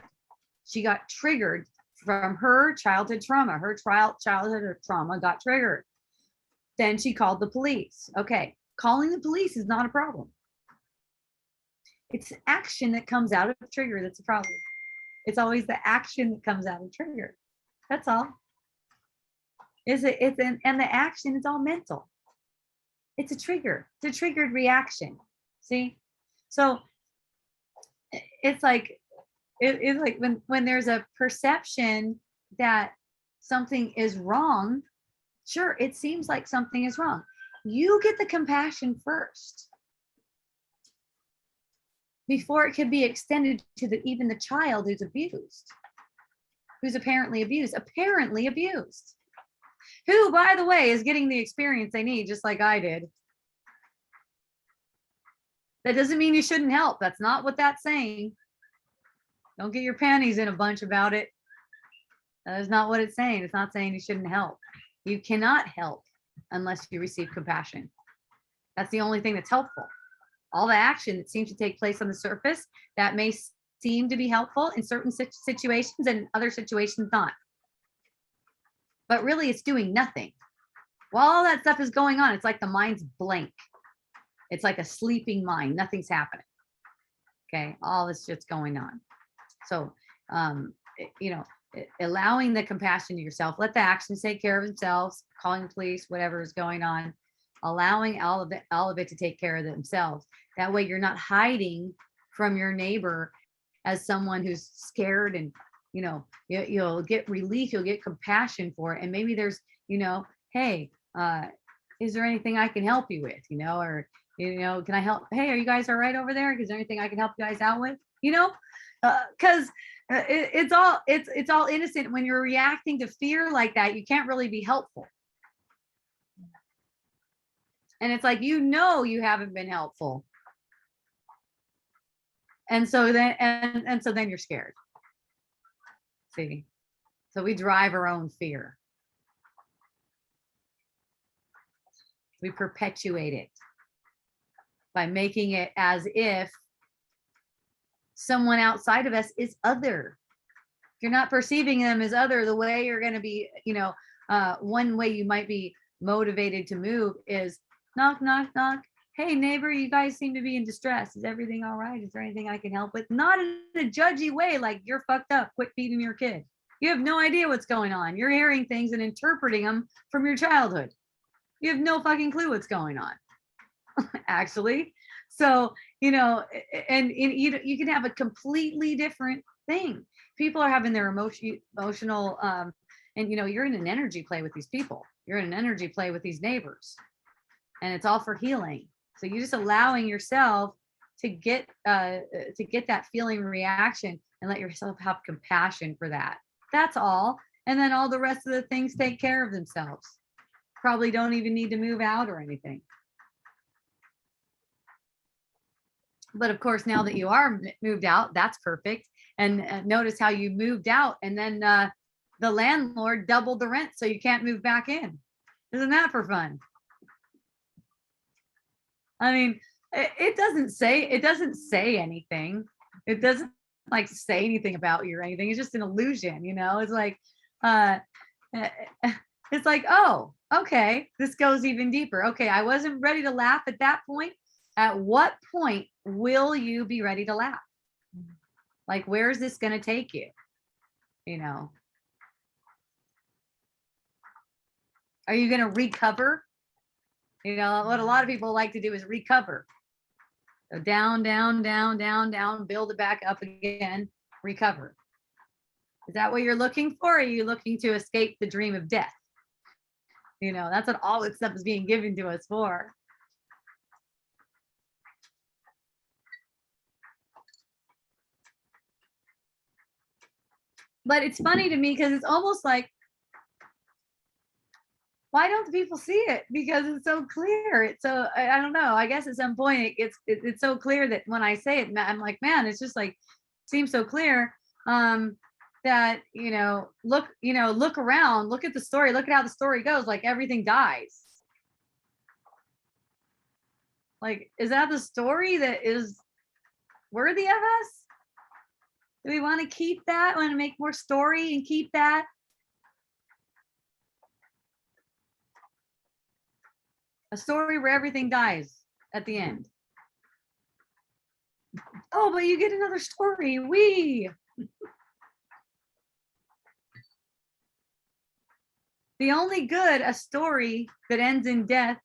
She got triggered from her childhood trauma. Her childhood trauma got triggered. Then she called the police. Okay, calling the police is not a problem. It's action that comes out of trigger that's a problem. It's always the action that comes out of trigger. That's all. And the action is all mental. It's a trigger. It's a triggered reaction. See? So it's like when there's a perception that something is wrong, sure, it seems like something is wrong. You get the compassion first before it can be extended to even the child who's abused, who's apparently abused, who, by the way, is getting the experience they need, just like I did. That doesn't mean you shouldn't help. That's not what that's saying. Don't get your panties in a bunch about it. That is not what it's saying. It's not saying you shouldn't help. You cannot help unless you receive compassion. That's the only thing that's helpful. All the action that seems to take place on the surface, that may seem to be helpful in certain situations and other situations not. But really, it's doing nothing. While all that stuff is going on, it's like the mind's blank. It's like a sleeping mind. Nothing's happening. Okay, all this shit's going on. So, allowing the compassion to yourself, let the actions take care of themselves, calling the police, whatever is going on, allowing all of it to take care of themselves. That way you're not hiding from your neighbor as someone who's scared, and you'll get relief, you'll get compassion for it. And maybe there's, hey, is there anything I can help you with? Or can I help? Hey, are you guys all right over there? Is there anything I can help you guys out with? Because it's all innocent. When you're reacting to fear like that, you can't really be helpful. And it's like, you haven't been helpful. And so then you're scared. See? So we drive our own fear. We perpetuate it by making it as if someone outside of us is other. If you're not perceiving them as other, the way you're going to be, one way you might be motivated to move is knock, knock, knock. Hey, neighbor, you guys seem to be in distress. Is everything all right? Is there anything I can help with? Not in a judgy way, like you're fucked up. Quit feeding your kid. You have no idea what's going on. You're hearing things and interpreting them from your childhood. You have no fucking clue what's going on, actually. So, and you can have a completely different thing. People are having their emotional, and you're in an energy play with these people. You're in an energy play with these neighbors, and it's all for healing. So you're just allowing yourself to get that feeling reaction, and let yourself have compassion for that. That's all. And then all the rest of the things take care of themselves. Probably don't even need to move out or anything. But of course, now that you are moved out, that's perfect. And notice how you moved out, and then the landlord doubled the rent, so you can't move back in. Isn't that for fun? I mean, it doesn't say anything. It doesn't say anything about you or anything. It's just an illusion, It's like, oh, okay, this goes even deeper. Okay, I wasn't ready to laugh at that point, At what point will you be ready to laugh? Like, where is this going to take you? You know, are you going to recover? You know, what a lot of people like to do is recover. So down, down, down, down, down, build it back up again, recover. Is that what you're looking for? Or are you looking to escape the dream of death? You know, that's what all this stuff is being given to us for. But it's funny to me because it's almost like, why don't the people see it? Because it's so clear. It's so, I don't know. I guess at some point it's so clear that when I say it, I'm like, man, it's just like, seems so clear. That, look around, look at the story, look at how the story goes. Like everything dies. Like, is that the story that is worthy of us? Do we want to keep that? Want to make more story and keep that? A story where everything dies at the end. Oh, but you get another story. The only good a story that ends in death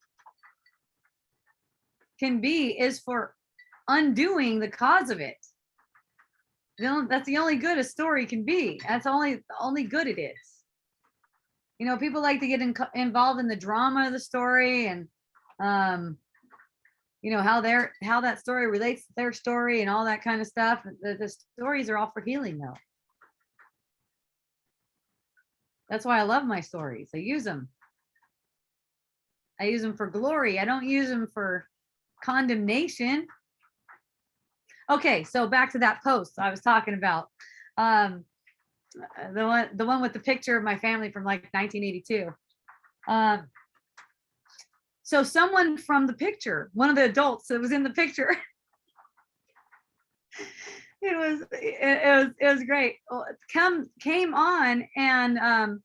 can be is for undoing the cause of it. That's the only good a story can be. That's the only good it is. You know, people like to get involved in the drama of the story and how that story relates to their story and all that kind of stuff. The stories are all for healing though. That's why I love my stories. I use them for glory. I don't use them for condemnation. Okay, so back to that post I was talking about. The one with the picture of my family from like 1982. So someone from the picture, one of the adults that was in the picture, it was great. Came on and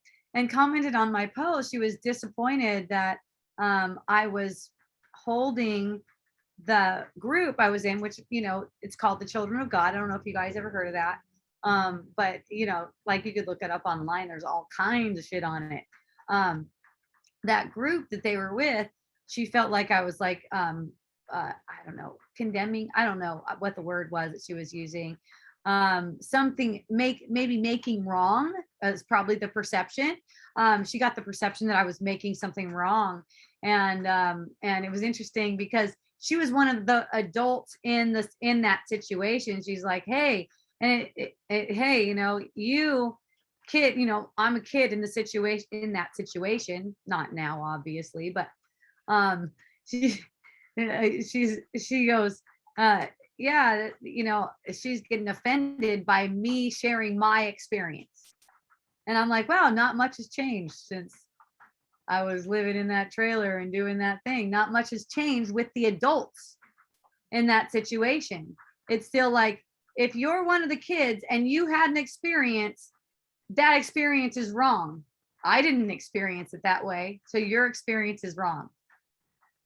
commented on my post. She was disappointed that I was holding the group I was in, which it's called the Children of God. I don't know if you guys ever heard of that. But like you could look it up online. There's all kinds of shit on it. That group that they were with, she felt like I was like, I don't know, condemning. I don't know what the word was that she was using. Something maybe making wrong is probably the perception. She got the perception that I was making something wrong. And it was interesting because she was one of the adults in that situation. She's like, hey, and hey, you kid, I'm a kid in that situation, not now, obviously, but she goes, yeah, she's getting offended by me sharing my experience. And I'm like, wow, not much has changed since I was living in that trailer and doing that thing. Not much has changed with the adults in that situation. It's still like, if you're one of the kids and you had an experience, that experience is wrong. I didn't experience it that way, so your experience is wrong.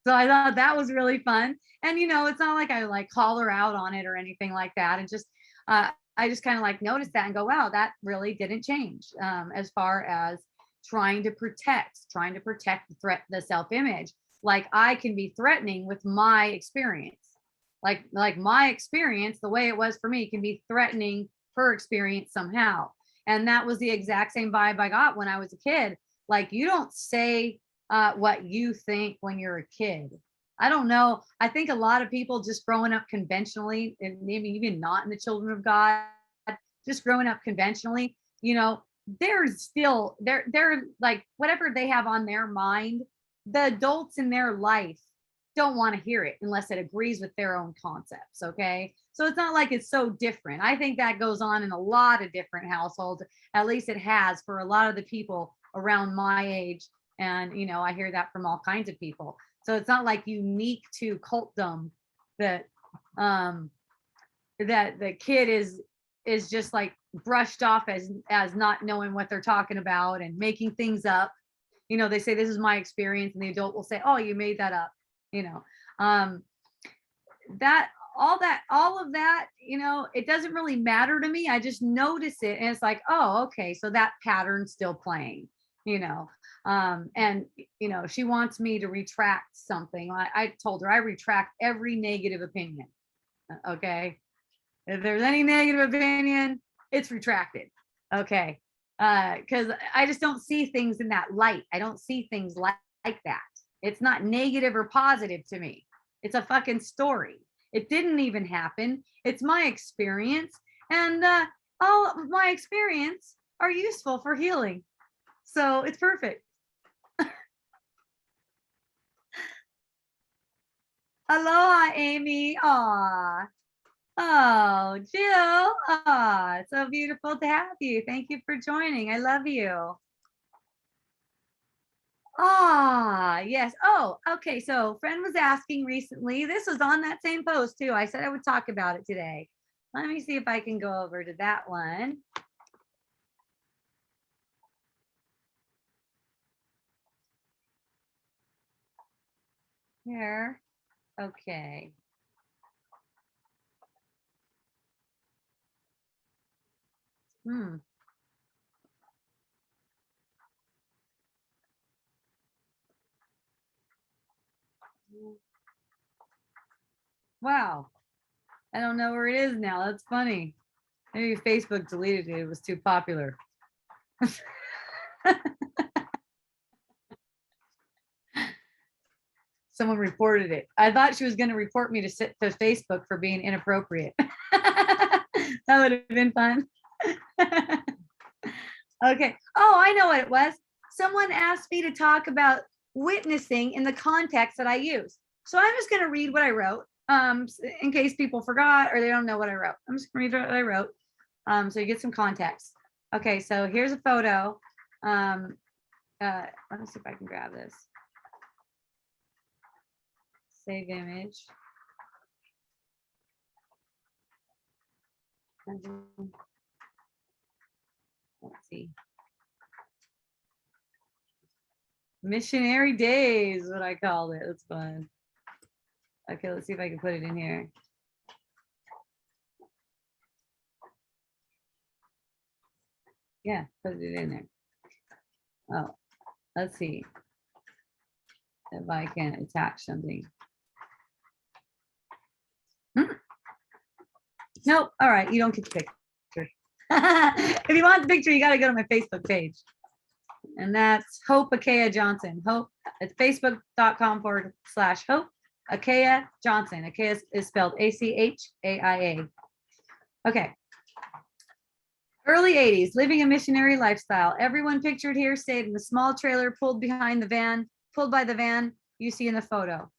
So I thought that was really fun. And it's not like I like call her out on it or anything like that. And just I just kind of like noticed that and go, wow, that really didn't change as far as trying to protect the self-image. Like I can be threatening with my experience. Like my experience, the way it was for me, can be threatening her experience somehow. And that was the exact same vibe I got when I was a kid. Like, you don't say what you think when you're a kid. I don't know. I think a lot of people just growing up conventionally, and maybe even not in the Children of God, just growing up conventionally, they're still, they're like, whatever they have on their mind, the adults in their life don't want to hear it unless it agrees with their own concepts. Okay. So it's not like it's so different. I think that goes on in a lot of different households. At least it has for a lot of the people around my age. And, I hear that from all kinds of people. So it's not like unique to cultdom that the kid is just like brushed off as not knowing what they're talking about and making things up. They say, this is my experience, and the adult will say, oh, you made that up. that all of that, it doesn't really matter to me. I just notice it and it's like, oh, okay, so that pattern's still playing, and she wants me to retract something. I told her I retract every negative opinion. Okay, if there's any negative opinion, it's retracted. Okay, because I just don't see things in that light. I don't see things like that. It's not negative or positive to me. It's a fucking story. It didn't even happen. It's my experience, and all of my experience are useful for healing. So it's perfect. Aloha, Amy. Aw. Oh, Jill. Ah, it's so beautiful to have you. Thank you for joining. I love you. Ah, yes. Oh, okay. So friend was asking recently. This was on that same post too. I said I would talk about it today. Let me see if I can go over to that one. Here. Okay. Hmm. Wow. I don't know where it is now. That's funny. Maybe Facebook deleted it. It was too popular. Someone reported it. I thought she was going to report me to Facebook for being inappropriate. That would have been fun. Okay. Oh, I know what it was. Someone asked me to talk about witnessing in the context that I use. So I'm just going to read what I wrote, in case people forgot or they don't know what I wrote. I'm just going to read what I wrote, so you get some context. Okay, so here's a photo. Let me see if I can grab this. Save image. Let's see. Missionary days, what I called it. That's fun. Okay, let's see if I can put it in here. Yeah, put it in there. Oh, let's see if I can attach something. Nope. All right, you don't get the picture. If you want the picture, you got to go to my Facebook page. And that's Hope Akea Johnson. Hope, it's facebook.com/Hope Akea Johnson. Akea is spelled ACHAIA. Okay. Early 80s, living a missionary lifestyle. Everyone pictured here stayed in the small trailer pulled by the van you see in the photo.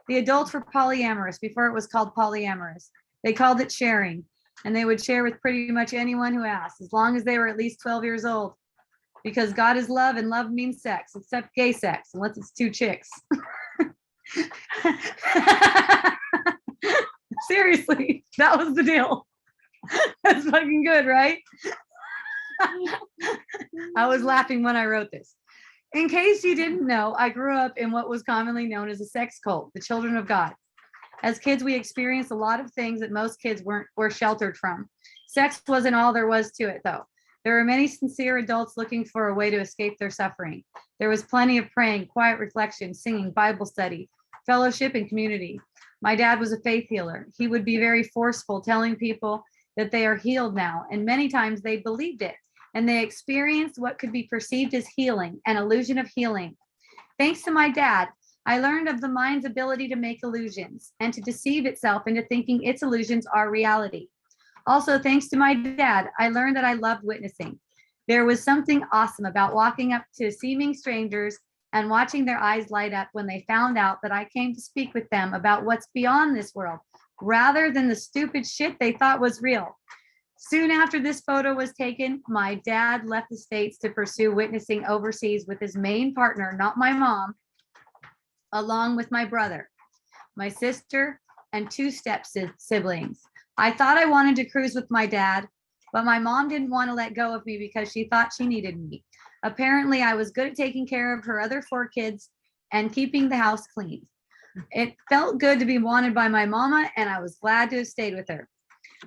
The adults were polyamorous before it was called polyamorous. They called it sharing, and they would share with pretty much anyone who asked, as long as they were at least 12 years old. Because God is love, and love means sex, except gay sex, unless it's two chicks. Seriously, that was the deal. That's fucking good, right? I was laughing when I wrote this. In case you didn't know, I grew up in what was commonly known as a sex cult, the Children of God. As kids, we experienced a lot of things that most kids were sheltered from. Sex wasn't all there was to it, though. There were many sincere adults looking for a way to escape their suffering. There was plenty of praying, quiet reflection, singing, Bible study, fellowship, and community. My dad was a faith healer. He would be very forceful, telling people that they are healed now, and many times they believed it, and they experienced what could be perceived as healing, an illusion of healing. Thanks to my dad, I learned of the mind's ability to make illusions and to deceive itself into thinking its illusions are reality. Also, thanks to my dad, I learned that I loved witnessing. There was something awesome about walking up to seeming strangers and watching their eyes light up when they found out that I came to speak with them about what's beyond this world, rather than the stupid shit they thought was real. Soon after this photo was taken, my dad left the States to pursue witnessing overseas with his main partner, not my mom, along with my brother, my sister, and two step siblings. I thought I wanted to cruise with my dad, but my mom didn't want to let go of me because she thought she needed me. Apparently, I was good at taking care of her other 4 kids and keeping the house clean. It felt good to be wanted by my mama, and I was glad to have stayed with her.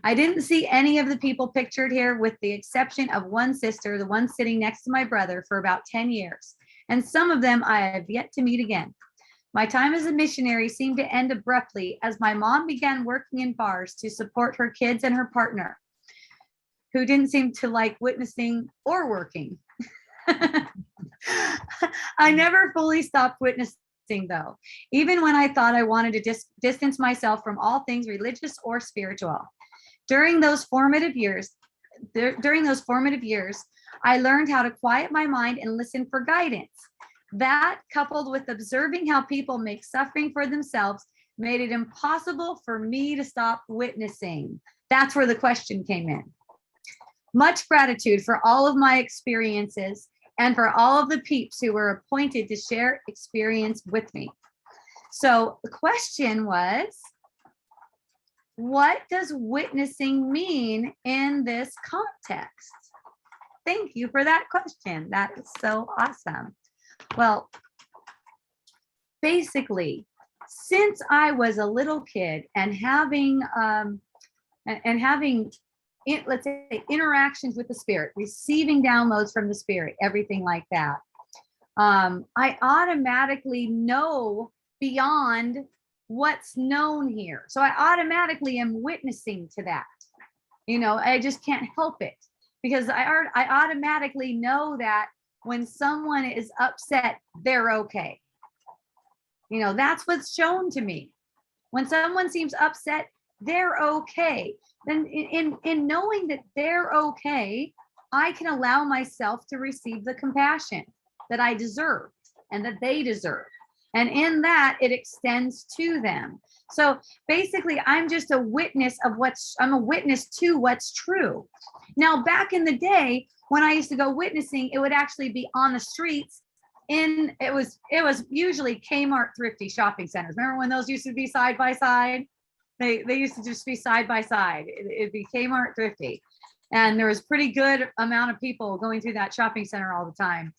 I didn't see any of the people pictured here with the exception of one sister, the one sitting next to my brother, for about 10 years. And some of them I have yet to meet again. My time as a missionary seemed to end abruptly as my mom began working in bars to support her kids and her partner, who didn't seem to like witnessing or working. I never fully stopped witnessing, though, even when I thought I wanted to distance myself from all things religious or spiritual. During those formative years, I learned how to quiet my mind and listen for guidance. That, coupled with observing how people make suffering for themselves, made it impossible for me to stop witnessing. That's where the question came in. Much gratitude for all of my experiences and for all of the peeps who were appointed to share experience with me. So the question was, what does witnessing mean in this context? Thank you for that question. That is so awesome. Well, basically, since I was a little kid and having let's say interactions with the spirit, receiving downloads from the spirit, everything like that, I automatically know beyond what's known here. So I automatically am witnessing to that. I just can't help it because I automatically know that when someone is upset, they're okay. That's what's shown to me. When someone seems upset, they're okay. Then in knowing that they're okay, I can allow myself to receive the compassion that I deserve and that they deserve. And in that, it extends to them. So basically, I'm just a witness I'm a witness to what's true. Now, back in the day, when I used to go witnessing, it would actually be on the streets. It was usually Kmart thrifty shopping centers. Remember when those used to be side by side? They used to just be side by side. It'd be Kmart thrifty. And there was pretty good amount of people going through that shopping center all the time.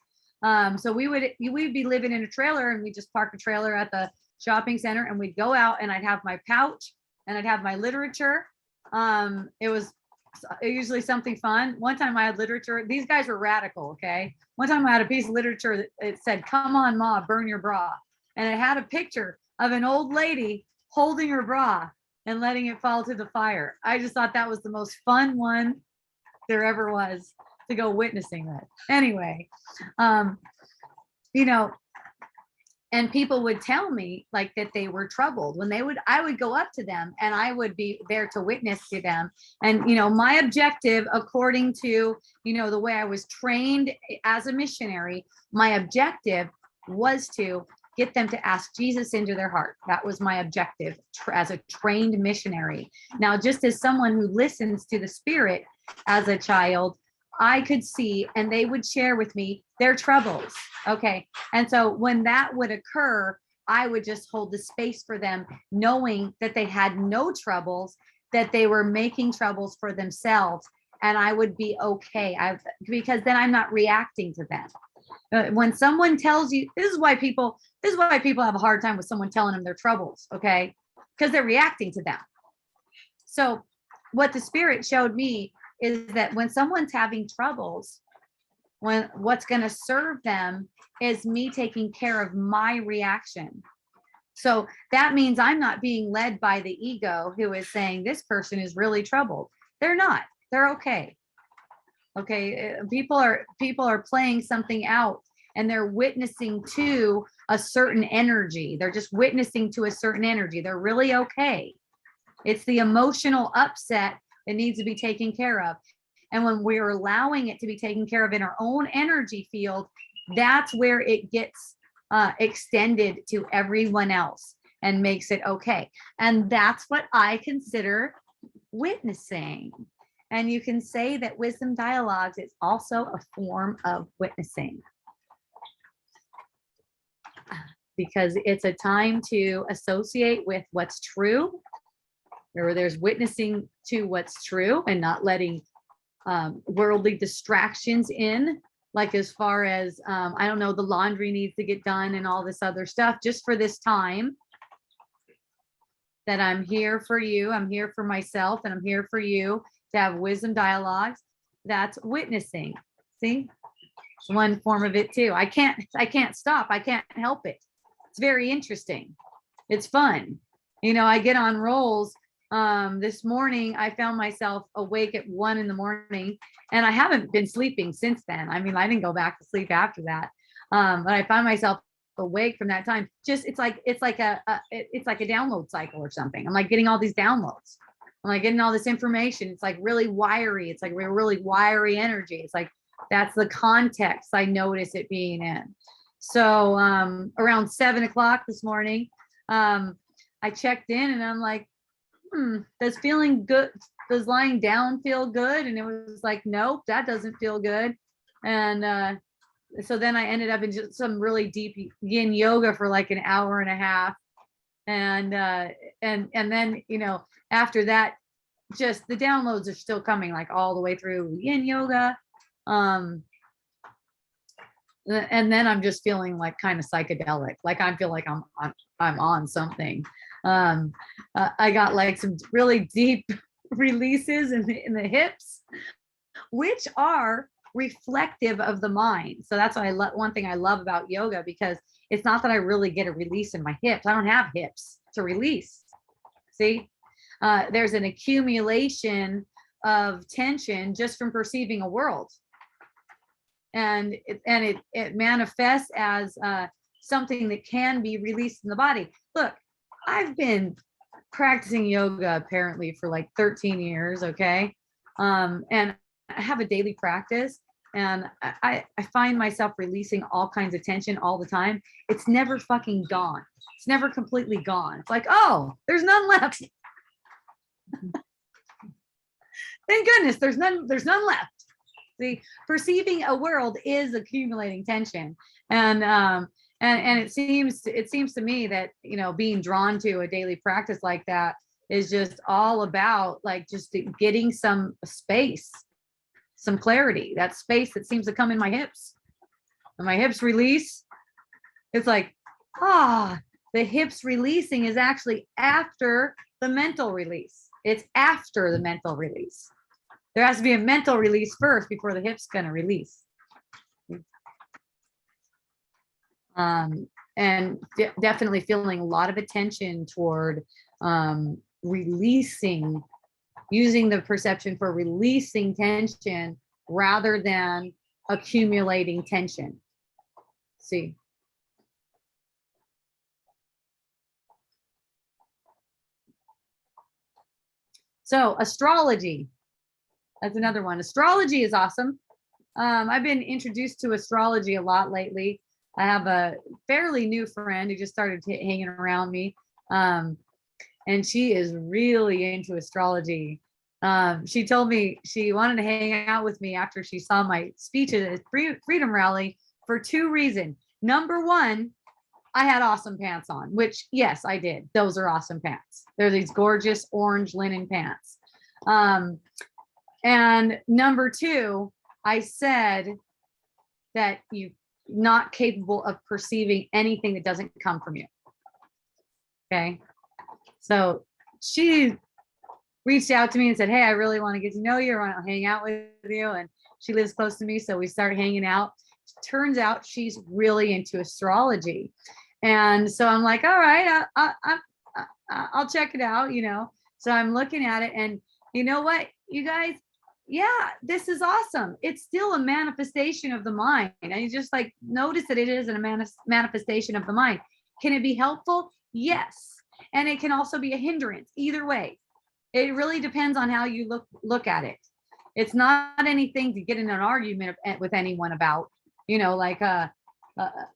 So we'd be living in a trailer, and we just park a trailer at the shopping center, and we'd go out, and I'd have my pouch and I'd have my literature. It was usually something fun. One time I had literature. These guys were radical. Okay. One time I had a piece of literature that it said, "Come on, Ma, burn your bra." And it had a picture of an old lady holding her bra and letting it fall to the fire. I just thought that was the most fun one there ever was to go witnessing with. Anyway, and people would tell me like that they were troubled I would go up to them and I would be there to witness to them. And, my objective, according to, the way I was trained as a missionary, my objective was to get them to ask Jesus into their heart. That was my objective as a trained missionary. Now, just as someone who listens to the Spirit as a child, I could see, and they would share with me their troubles. Okay. And so when that would occur, I would just hold the space for them, knowing that they had no troubles, that they were making troubles for themselves. And I would be okay. Because then I'm not reacting to them. When someone tells you, this is why people have a hard time with someone telling them their troubles. Okay. Because they're reacting to them. So what the Spirit showed me is that when someone's having troubles, what's going to serve them is me taking care of my reaction. So that means I'm not being led by the ego who is saying this person is really troubled. They're not. They're okay. Okay. People are playing something out, and they're witnessing to a certain energy. They're just witnessing to a certain energy. They're really okay. It's the emotional upset that needs to be taken care of. And when we're allowing it to be taken care of in our own energy field, that's where it gets extended to everyone else and makes it okay. And that's what I consider witnessing. And you can say that Wisdom Dialogues is also a form of witnessing, because it's a time to associate with what's true, or there's witnessing to what's true and not letting worldly distractions in, like as far as, I don't know, the laundry needs to get done and all this other stuff just for this time. that I'm here for you. I'm here for myself, and I'm here for you to have wisdom dialogues. That's witnessing. See, it's one form of it too. I can't stop. I can't help it. It's very interesting. It's fun. I get on rolls. This morning I found myself awake at 1 a.m, and I haven't been sleeping since then. I mean, I didn't go back to sleep after that. But I found myself awake from that time. Just it's like a download cycle or something. I'm like getting all these downloads. I'm like getting all this information. It's like really wiry. It's like really wiry energy. It's like that's the context I notice it being in. So around 7 o'clock this morning, I checked in and I'm like, does feeling good, does lying down feel good? And it was like, nope, that doesn't feel good. And so then I ended up in just some really deep yin yoga for like an hour and a half. And then, after that, just the downloads are still coming like all the way through yin yoga. And then I'm just feeling like kind of psychedelic. Like I feel like I'm on something. I got like some really deep releases in the hips, which are reflective of the mind. So that's what one thing I love about yoga, because it's not that I really get a release in my hips. I don't have hips to release. See, there's an accumulation of tension just from perceiving a world. And it manifests as something that can be released in the body. Look, I've been practicing yoga apparently for like 13 years, okay? And I have a daily practice, and I find myself releasing all kinds of tension all the time. It's never fucking gone. It's never completely gone. It's like, oh, there's none left. Thank goodness there's none left. See, perceiving a world is accumulating tension. And it seems to me that, being drawn to a daily practice like that is just all about like just getting some space, some clarity, that space that seems to come in my hips. When my hips release, it's like, the hips releasing is actually after the mental release. It's after the mental release. There has to be a mental release first before the hip's going to release. And definitely feeling a lot of attention toward releasing, using the perception for releasing tension rather than accumulating tension. See. So astrology, that's another one. Astrology is awesome. I've been introduced to astrology a lot lately. I have a fairly new friend who just started hanging around me. And she is really into astrology. She told me she wanted to hang out with me after she saw my speech at a freedom rally for 2 reasons. Number one, I had awesome pants on, which yes, I did. Those are awesome pants. They're these gorgeous orange linen pants. And number 2, I said that you're not capable of perceiving anything that doesn't come from you. Okay. So she reached out to me and said, hey, I really want to get to know you. I want to hang out with you. And she lives close to me. So we started hanging out. Turns out she's really into astrology. And so I'm like, all right, I'll check it out, So I'm looking at it, and you know what, you guys, yeah, this is awesome. It's still a manifestation of the mind. And you just like notice that it is a manifestation of the mind. Can it be helpful? Yes. And it can also be a hindrance. Either way, it really depends on how you look at it. It's not anything to get in an argument with anyone about,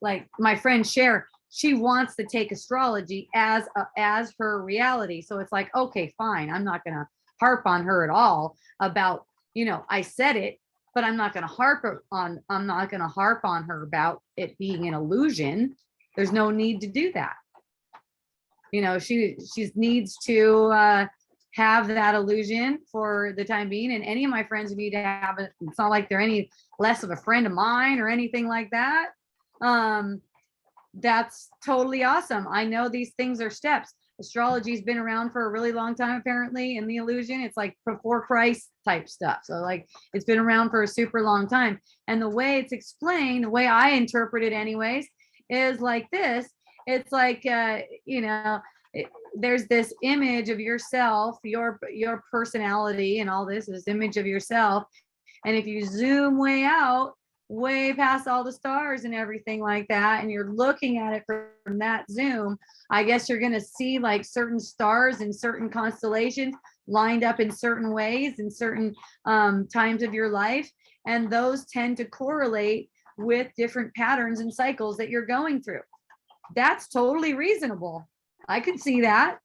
like my friend Cher, she wants to take astrology as her reality. So it's like, okay, fine. I'm not going to harp on her at all about, I said it, but I'm not going to harp on her about it being an illusion. There's no need to do that. She needs to have that illusion for the time being. And any of my friends who need to have it, it's not like they're any less of a friend of mine or anything like that. That's totally awesome. I know these things are steps. Astrology's been around for a really long time, apparently, in the illusion. It's like before Christ type stuff. So like it's been around for a super long time. And the way it's explained, the way I interpret it anyways, is like this. It's like there's this image of yourself, your personality, and all this image of yourself. And if you zoom way out, way past all the stars and everything like that, and you're looking at it from that zoom, I guess you're going to see like certain stars and certain constellations lined up in certain ways in certain times of your life. And those tend to correlate with different patterns and cycles that you're going through. That's totally reasonable. I could see that.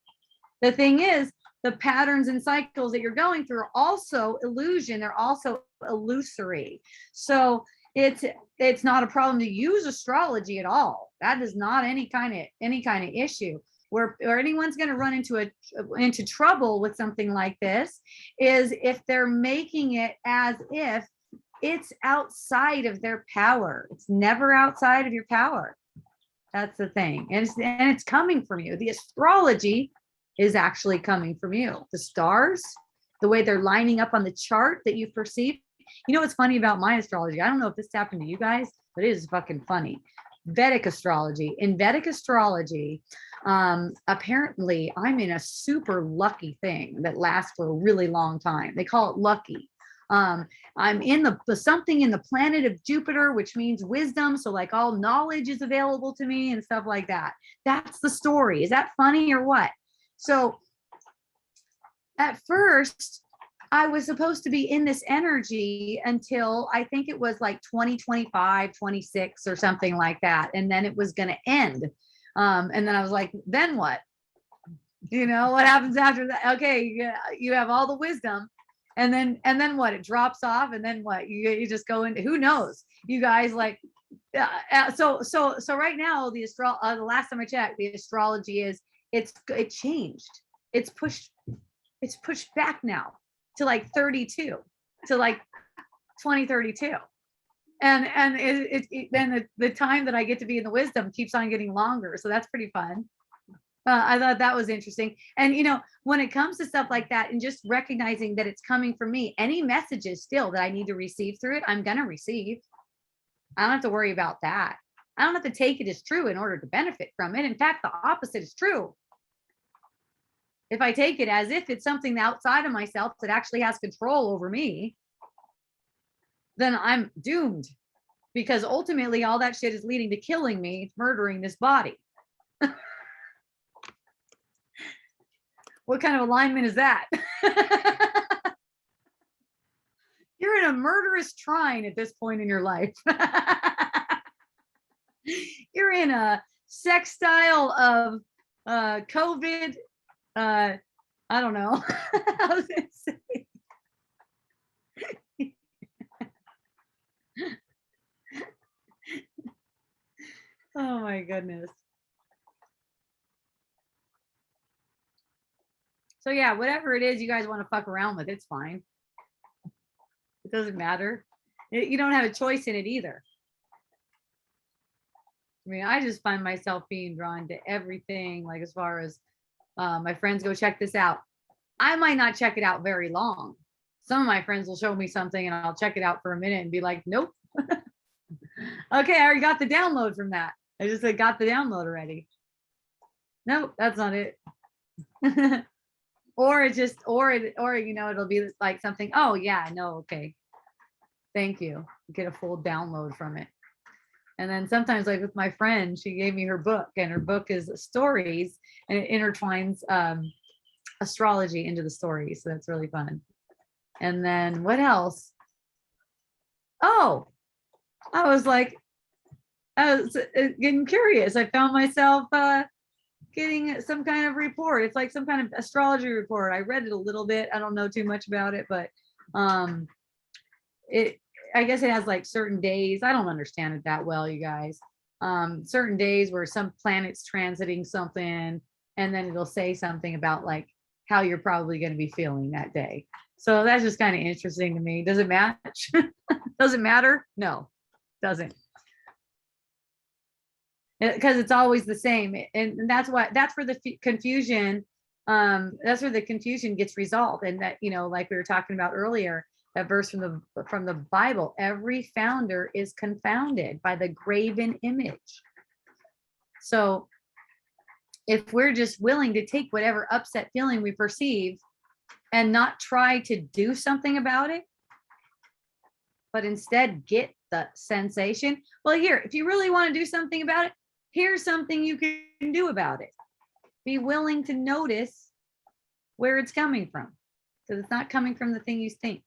The thing is, the patterns and cycles that you're going through are also illusion. They're also illusory. So it's not a problem to use astrology at all. That is not any kind of issue. Where anyone's going to run into trouble with something like this is if they're making it as if it's outside of their power. It's never outside of your power. That's the thing. And it's coming from you. The astrology is actually coming from you. The stars, the way they're lining up on the chart that you perceive. You know what's funny about my astrology? I don't know if this happened to you guys, but it is fucking funny. Vedic astrology. In Vedic astrology, apparently I'm in a super lucky thing that lasts for a really long time. They call it lucky. I'm in the something in the planet of Jupiter, which means wisdom. So like all knowledge is available to me and stuff like that. That's the story. Is that funny or what? So at first, I was supposed to be in this energy until I think it was like 2025, 26 or something like that. And then it was going to end. And then I was like, then what? You know, what happens after that? Okay, you have all the wisdom. And then what? It drops off. And then what? You just go into, who knows? You guys like, so right now, the last time I checked, the astrology is, it changed. It's pushed back now to like 32, to like 2032. And then the time that I get to be in the wisdom keeps on getting longer. So that's pretty fun. I thought that was interesting. And, you know, when it comes to stuff like that and just recognizing that it's coming from me, any messages still that I need to receive through it, I'm going to receive. I don't have to worry about that. I don't have to take it as true in order to benefit from it. In fact, the opposite is true. If I take it as if it's something outside of myself that actually has control over me, then I'm doomed, because ultimately all that shit is leading to killing me. It's murdering this body. What kind of alignment is that? You're in a murderous trine at this point in your life. You're in a sextile of COVID. I don't know. I was gonna say. Oh my goodness. So yeah, whatever it is you guys want to fuck around with, it's fine. It doesn't matter. You don't have a choice in it either. I mean, I just find myself being drawn to everything, like as far as my friends go, check this out. I might not check it out very long. Some of my friends will show me something and I'll check it out for a minute and be like, nope. Okay, I already got the download from that. I just got the download already. Nope, that's not it. Or it just, or you know, it'll be like something, oh yeah, no, okay. Thank you. Get a full download from it. And then sometimes, like with my friend, she gave me her book, and her book is stories, and it intertwines astrology into the stories. So that's really fun. And then what else? Oh, I was getting curious. I found myself getting some kind of report. It's like some kind of astrology report. I read it a little bit. I don't know too much about it, but I guess it has like certain days. I don't understand it that well, you guys. Certain days where some planet's transiting something, and then it'll say something about like how you're probably going to be feeling that day. So that's just kind of interesting to me. Does it match? Does it matter? No, doesn't. because it's always the same. And that's why, that's where the confusion, that's where the confusion gets resolved. And that, you know, like we were talking about earlier, that verse from the Bible, every founder is confounded by the graven image. So if we're just willing to take whatever upset feeling we perceive and not try to do something about it, but instead get the sensation, well, here, if you really want to do something about it, here's something you can do about it. Be willing to notice where it's coming from, because it's not coming from the thing you think.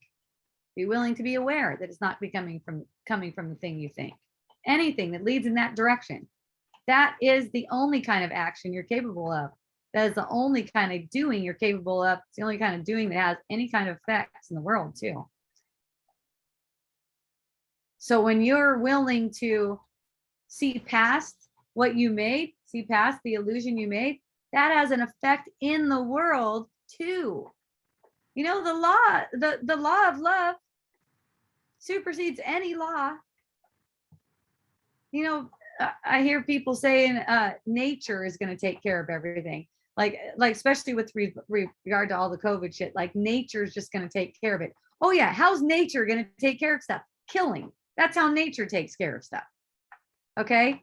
Be willing to be aware that it's not coming from the thing you think. Anything that leads in that direction, that is the only kind of action you're capable of. That is the only kind of doing you're capable of. It's the only kind of doing that has any kind of effects in the world too. So when you're willing to see past what you made, see past the illusion you made, that has an effect in the world too. You know, the law of love supersedes any law. You know, I hear people saying nature is going to take care of everything. Like especially with regard to all the COVID shit, like nature is just going to take care of it. Oh yeah, how's nature going to take care of stuff? Killing. That's how nature takes care of stuff. Okay?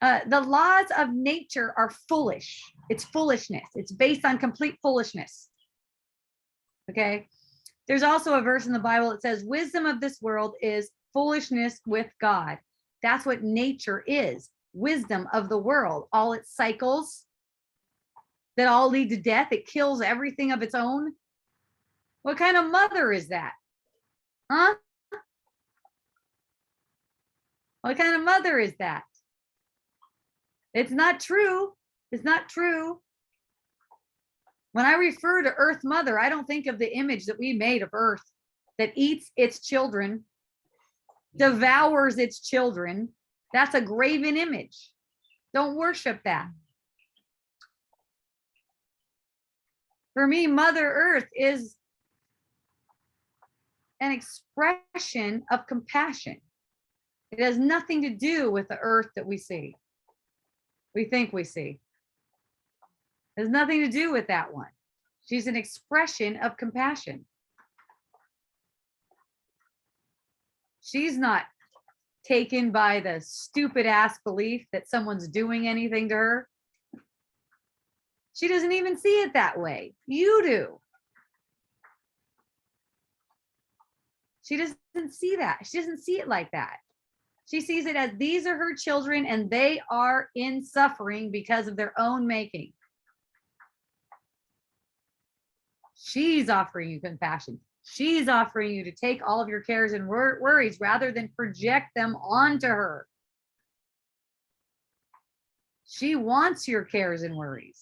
The laws of nature are foolish. It's foolishness. It's based on complete foolishness. Okay? There's also a verse in the Bible that says, wisdom of this world is foolishness with God. That's what nature is. Wisdom of the world. All its cycles that all lead to death. It kills everything of its own. What kind of mother is that? Huh? What kind of mother is that? It's not true. It's not true. When I refer to Earth Mother, I don't think of the image that we made of Earth that eats its children, devours its children. That's a graven image. Don't worship that. For me, Mother Earth is an expression of compassion. It has nothing to do with the earth that we see. We think we see. It has nothing to do with that one. She's an expression of compassion. She's not taken by the stupid ass belief that someone's doing anything to her. She doesn't even see it that way. You do. She doesn't see that. She doesn't see it like that. She sees it as these are her children and they are in suffering because of their own making. She's offering you compassion. She's offering you to take all of your cares and worries rather than project them onto her. She wants your cares and worries.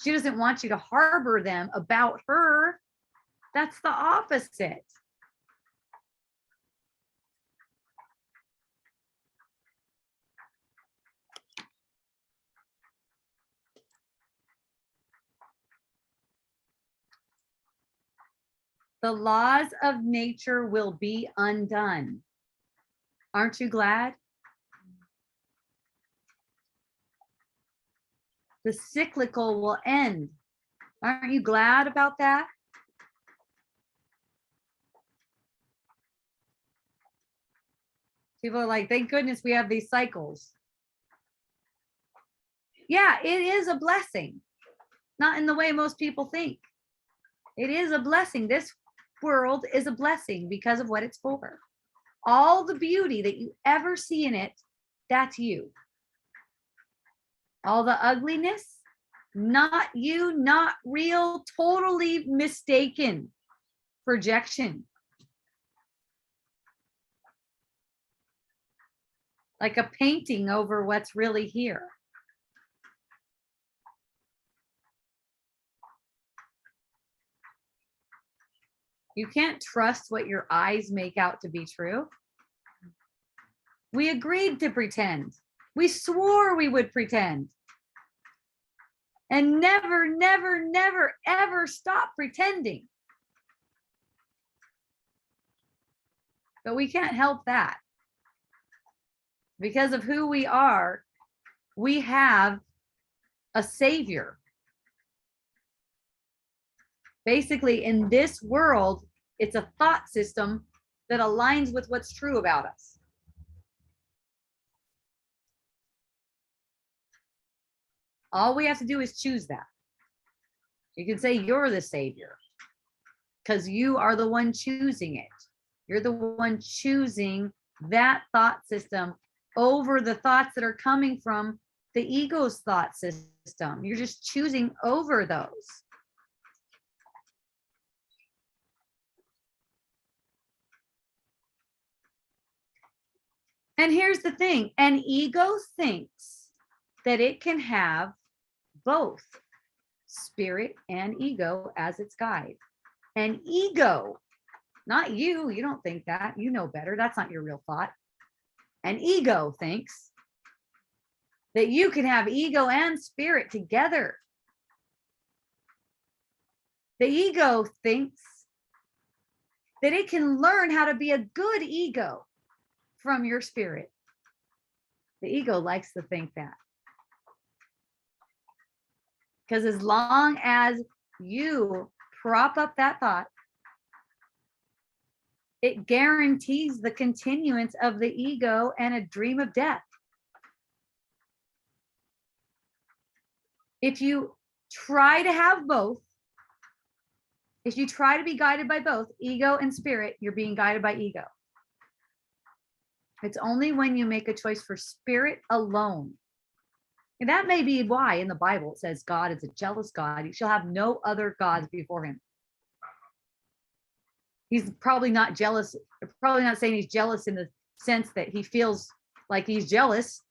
She doesn't want you to harbor them about her. That's the opposite. The laws of nature will be undone. Aren't you glad? The cyclical will end. Aren't you glad about that? People are like, thank goodness we have these cycles. Yeah, it is a blessing. Not in the way most people think. It is a blessing. This world is a blessing because of what it's for. All the beauty that you ever see in it, that's you. All the ugliness, not you, not real, totally mistaken projection. Like a painting over what's really here. You can't trust what your eyes make out to be true. We agreed to pretend. We swore we would pretend. And never, never, never, ever stop pretending. But we can't help that. Because of who we are, we have a savior. Basically, in this world, it's a thought system that aligns with what's true about us. All we have to do is choose that. You can say you're the savior because you are the one choosing it. You're the one choosing that thought system over the thoughts that are coming from the ego's thought system. You're just choosing over those. And here's the thing, an ego thinks that it can have both spirit and ego as its guide. An ego, not you, you don't think that, you know better, that's not your real thought. An ego thinks that you can have ego and spirit together. The ego thinks that it can learn how to be a good ego from your spirit. The ego likes to think that. Because as long as you prop up that thought, it guarantees the continuance of the ego and a dream of death. If you try to have both, if you try to be guided by both ego and spirit, you're being guided by ego. It's only when you make a choice for spirit alone. And that may be why in the Bible it says God is a jealous God. You shall have no other gods before him. He's probably not jealous. Probably not saying he's jealous in the sense that he feels like he's jealous,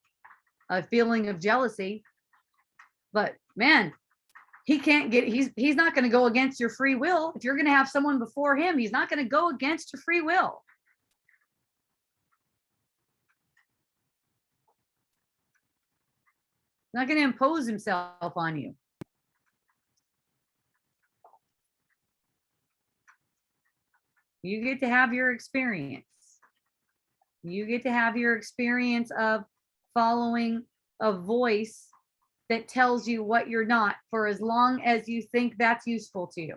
a feeling of jealousy. But man, he can't get, he's not going to go against your free will. If you're going to have someone before him, he's not going to go against your free will. Not going to impose himself on you. You get to have your experience. You get to have your experience of following a voice that tells you what you're not for as long as you think that's useful to you.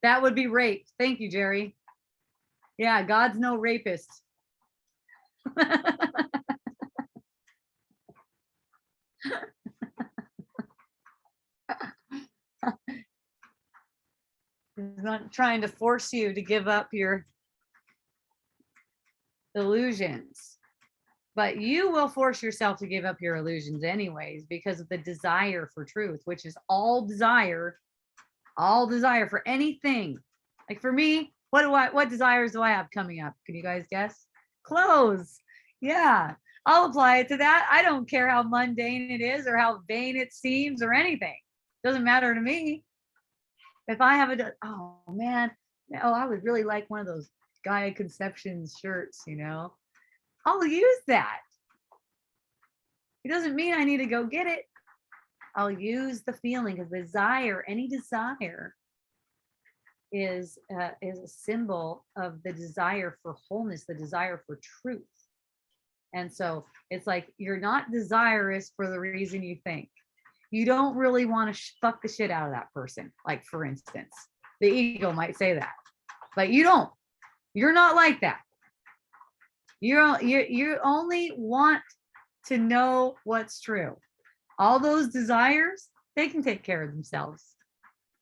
That would be rape. Thank you, Jerry. Yeah, God's no rapist. He's not trying to force you to give up your illusions, but you will force yourself to give up your illusions anyways because of the desire for truth, which is all desire for anything. Like for me, what desires do I have coming up? Can you guys guess? Clothes. Yeah, I'll apply it to that. I don't care how mundane it is or how vain it seems or anything. Doesn't matter to me. If I have oh man, I would really like one of those Gaia Conceptions shirts, I'll use that. It doesn't mean I need to go get it. I'll use the feeling of desire. Any desire is a symbol of the desire for wholeness, the desire for truth. And so it's like you're not desirous for the reason you think. You don't really want to fuck the shit out of that person. Like for instance, the ego might say that, but you don't. You're not like that. You only want to know what's true. All those desires, they can take care of themselves.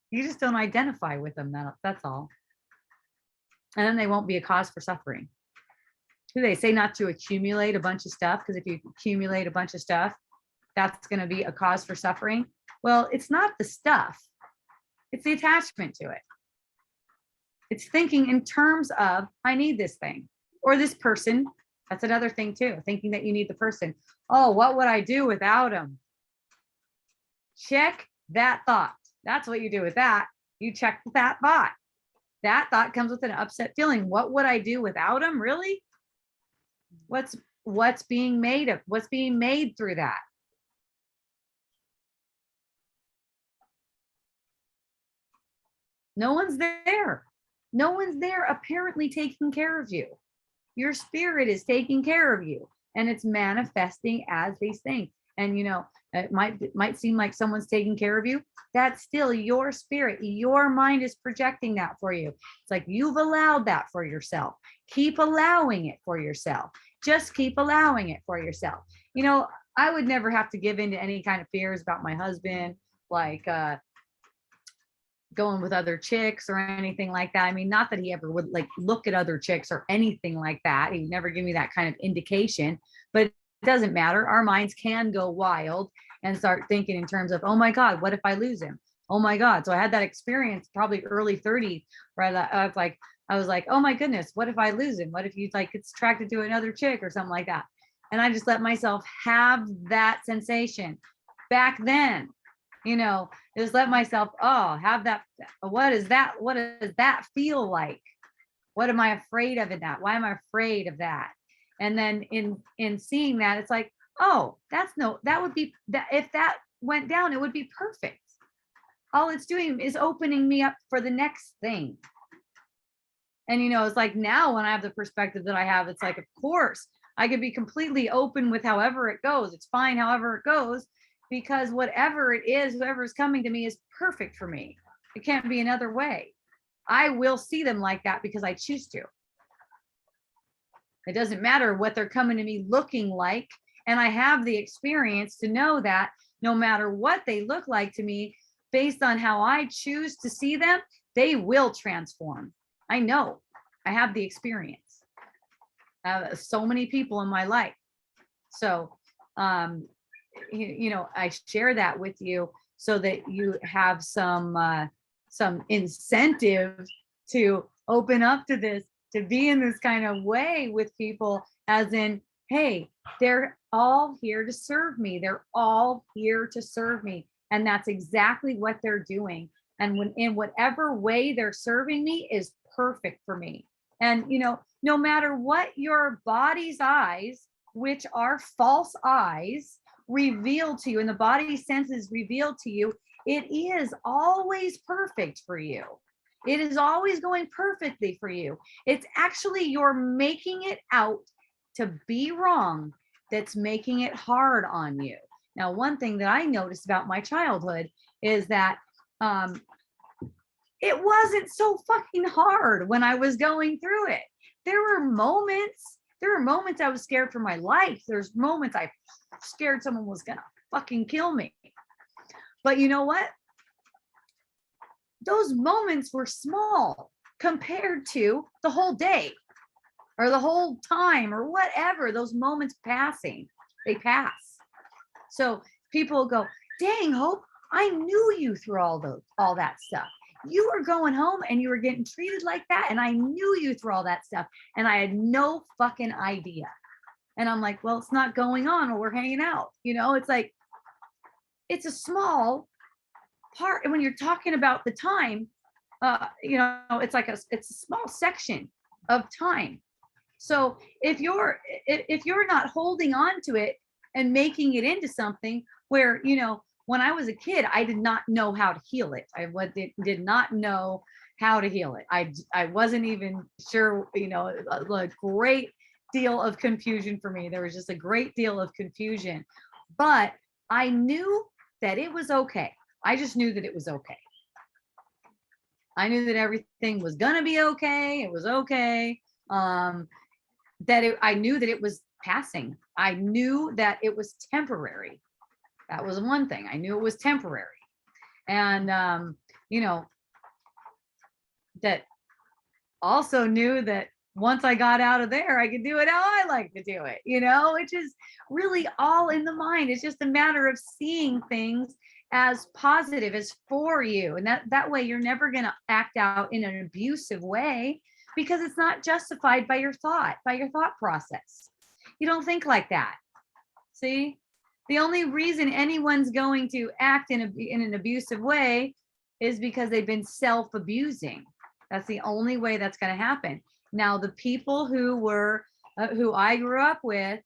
You just don't identify with them. That's all. And then they won't be a cause for suffering. Do they say not to accumulate a bunch of stuff? Because if you accumulate a bunch of stuff, that's going to be a cause for suffering. Well, it's not the stuff. It's the attachment to it. It's thinking in terms of, I need this thing or this person. That's another thing too. Thinking that you need the person. Oh, what would I do without him? Check that thought. That's what you do with that. You check that thought. That thought comes with an upset feeling. What would I do without him? Really? What's being made of? What's being made through that? No one's there. No one's there apparently taking care of you. Your spirit is taking care of you and it's manifesting as these things. And it might seem like someone's taking care of you. That's still your spirit. Your mind is projecting that for you. It's like you've allowed that for yourself. Keep allowing it for yourself. Just keep allowing it for yourself. I would never have to give in to any kind of fears about my husband, like going with other chicks or anything like that. I mean, not that he ever would like look at other chicks or anything like that. He would never give me that kind of indication, but it doesn't matter. Our minds can go wild and start thinking in terms of, oh my God, what if I lose him? Oh my God. So I had that experience probably early 30s where I was like, oh my goodness, what if I lose him? What if he like gets attracted to another chick or something like that? And I just let myself have that sensation back then, just let myself, have that. What is that? What does that feel like? What am I afraid of in that? Why am I afraid of that? And then in seeing that, it's like, oh, that would be that if that went down, it would be perfect. All it's doing is opening me up for the next thing. And it's like now when I have the perspective that I have, it's like, of course, I could be completely open with however it goes. It's fine however it goes, because whatever it is, whoever is coming to me is perfect for me. It can't be another way. I will see them like that because I choose to. It doesn't matter what they're coming to me looking like. And I have the experience to know that no matter what they look like to me, based on how I choose to see them, they will transform. I know. I have the experience. I have so many people in my life. So, I share that with you so that you have some incentive to open up to this, to be in this kind of way with people, as in, hey, they're all here to serve me. They're all here to serve me. And that's exactly what they're doing. And when in whatever way they're serving me is perfect for me. And, no matter what your body's eyes, which are false eyes, reveal to you, and the body senses reveal to you, it is always perfect for you. It is always going perfectly for you. It's actually you're making it out to be wrong that's making it hard on you. Now, one thing that I noticed about my childhood is that it wasn't so fucking hard when I was going through it. There were moments I was scared for my life. There's moments I scared someone was gonna fucking kill me. But you know what? Those moments were small compared to the whole day or the whole time or whatever. Those moments passing, they pass. So people go, dang, Hope, I knew you through all that stuff. You were going home and you were getting treated like that. And I knew you through all that stuff. And I had no fucking idea. And I'm like, well, it's not going on or we're hanging out. It's like, it's a small part. And when you're talking about the time, it's a small section of time. So if you're not holding on to it and making it into something where, when I was a kid, I did not know how to heal it. I did not know how to heal it. I wasn't even sure, a great deal of confusion for me. There was just a great deal of confusion, but I knew that it was okay. I just knew that it was okay. I knew that everything was gonna be okay. It was okay. I knew that it was passing. I knew that it was temporary. That was one thing. I knew it was temporary. And, that also knew that once I got out of there, I could do it how I like to do it, which is really all in the mind. It's just a matter of seeing things as positive, as for you. And that way you're never going to act out in an abusive way because it's not justified by your thought process. You don't think like that. See? The only reason anyone's going to act in an abusive way is because they've been self-abusing. That's the only way that's going to happen. Now, the people who I grew up with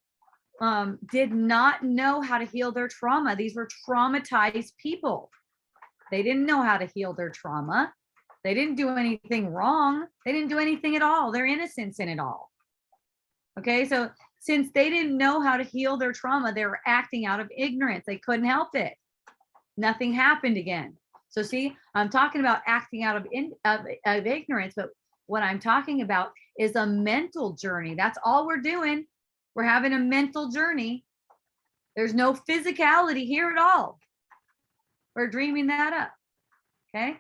did not know how to heal their trauma. These were traumatized people. They didn't know how to heal their trauma. They didn't do anything wrong. They didn't do anything at all. Their innocence in it all. Okay, so since they didn't know how to heal their trauma, they were acting out of ignorance. They couldn't help it. Nothing happened again. So see, I'm talking about acting out of ignorance, but what I'm talking about is a mental journey. That's all we're doing. We're having a mental journey. There's no physicality here at all. We're dreaming that up. Okay.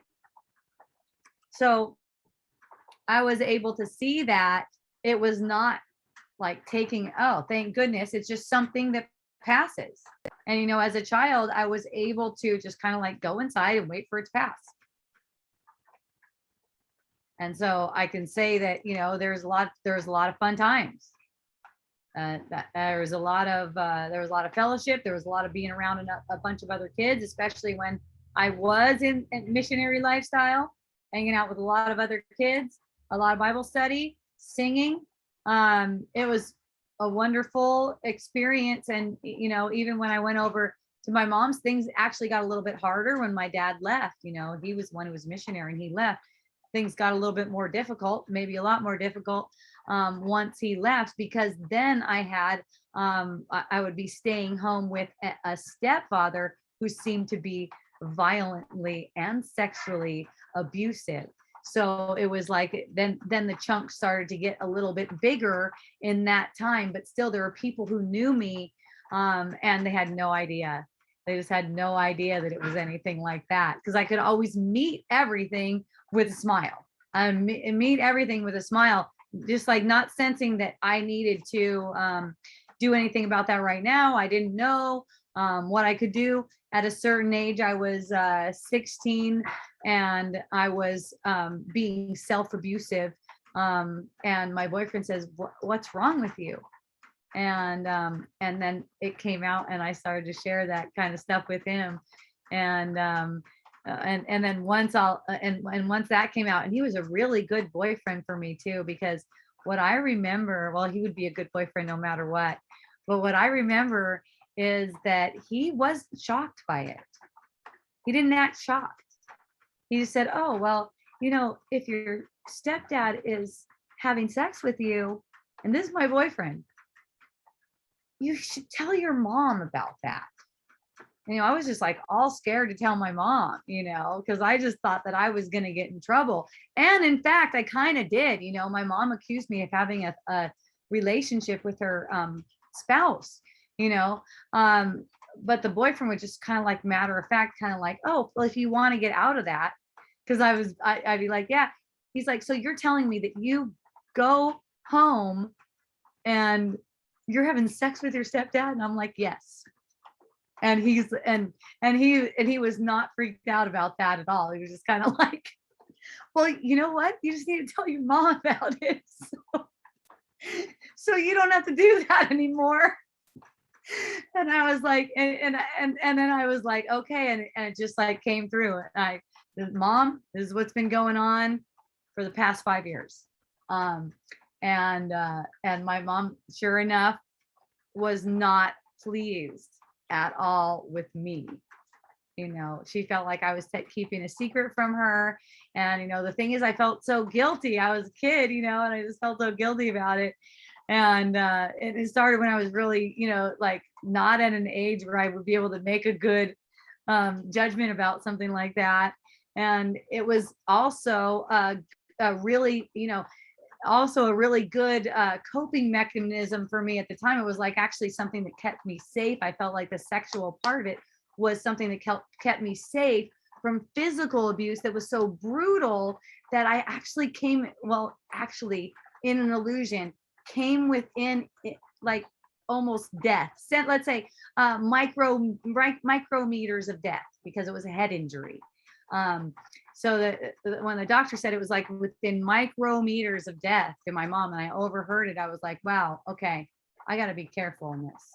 So I was able to see that it was not like taking, oh, thank goodness, it's just something that passes. And, you know, as a child, I was able to just kind of like go inside and wait for it to pass. And so I can say that, you know, there's a lot of fun times. There was a lot of fellowship. There was a lot of being around a bunch of other kids, especially when I was in missionary lifestyle, hanging out with a lot of other kids, a lot of Bible study, singing. It was a wonderful experience. And, you know, even when I went over to my mom's, things actually got a little bit harder when my dad left. You know, he was one who was missionary and he left. Things got a little bit more difficult, maybe a lot more difficult once he left, because then I had, I would be staying home with a stepfather who seemed to be violently and sexually abusive. So it was like, then the chunk started to get a little bit bigger in that time, but still there were people who knew me and they had no idea. They just had no idea that it was anything like that, because I could always meet everything with a smile. Meet everything with a smile, just like not sensing that I needed to do anything about that right now. I didn't know what I could do. At a certain age, I was 16 and I was being self-abusive. And my boyfriend says, what's wrong with you? And then it came out and I started to share that kind of stuff with him. And then once once that came out, and he was a really good boyfriend for me too, because what I remember, well, he would be a good boyfriend no matter what, but what I remember is that he was shocked by it. He didn't act shocked. He just said, oh, well, you know, if your stepdad is having sex with you, and this is my boyfriend, you should tell your mom about that. You know, I was just like all scared to tell my mom, you know, because I just thought that I was going to get in trouble. And in fact, I kind of did. You know, my mom accused me of having a relationship with her spouse, you know, but the boyfriend was just kind of like matter of fact, kind of like, oh, well, if you want to get out of that, because I'd be like, yeah. He's like, so you're telling me that you go home and you're having sex with your stepdad? And I'm like, yes. And he was not freaked out about that at all. He was just kind of like, well, you know what? You just need to tell your mom about it. So you don't have to do that anymore. And I was like, and then I was like, okay. And it just like came through. And Mom, this is what's been going on for the past 5 years. And my mom, sure enough, was not pleased at all with me. You know, she felt like I was keeping a secret from her. And, you know, the thing is, I felt so guilty. I was a kid, you know, and I just felt so guilty about it. And it started when I was really, you know, like not at an age where I would be able to make a good judgment about something like that. And it was also a really, you know, also a really good coping mechanism for me at the time. It was like actually something that kept me safe. I felt like the sexual part of it was something that kept me safe from physical abuse that was so brutal that I actually in an illusion, came within like almost death. Let's say micrometers of death, because it was a head injury. So that when the doctor said it was like within micrometers of death to my mom, and I overheard it, I was like, wow, okay, I got to be careful in this,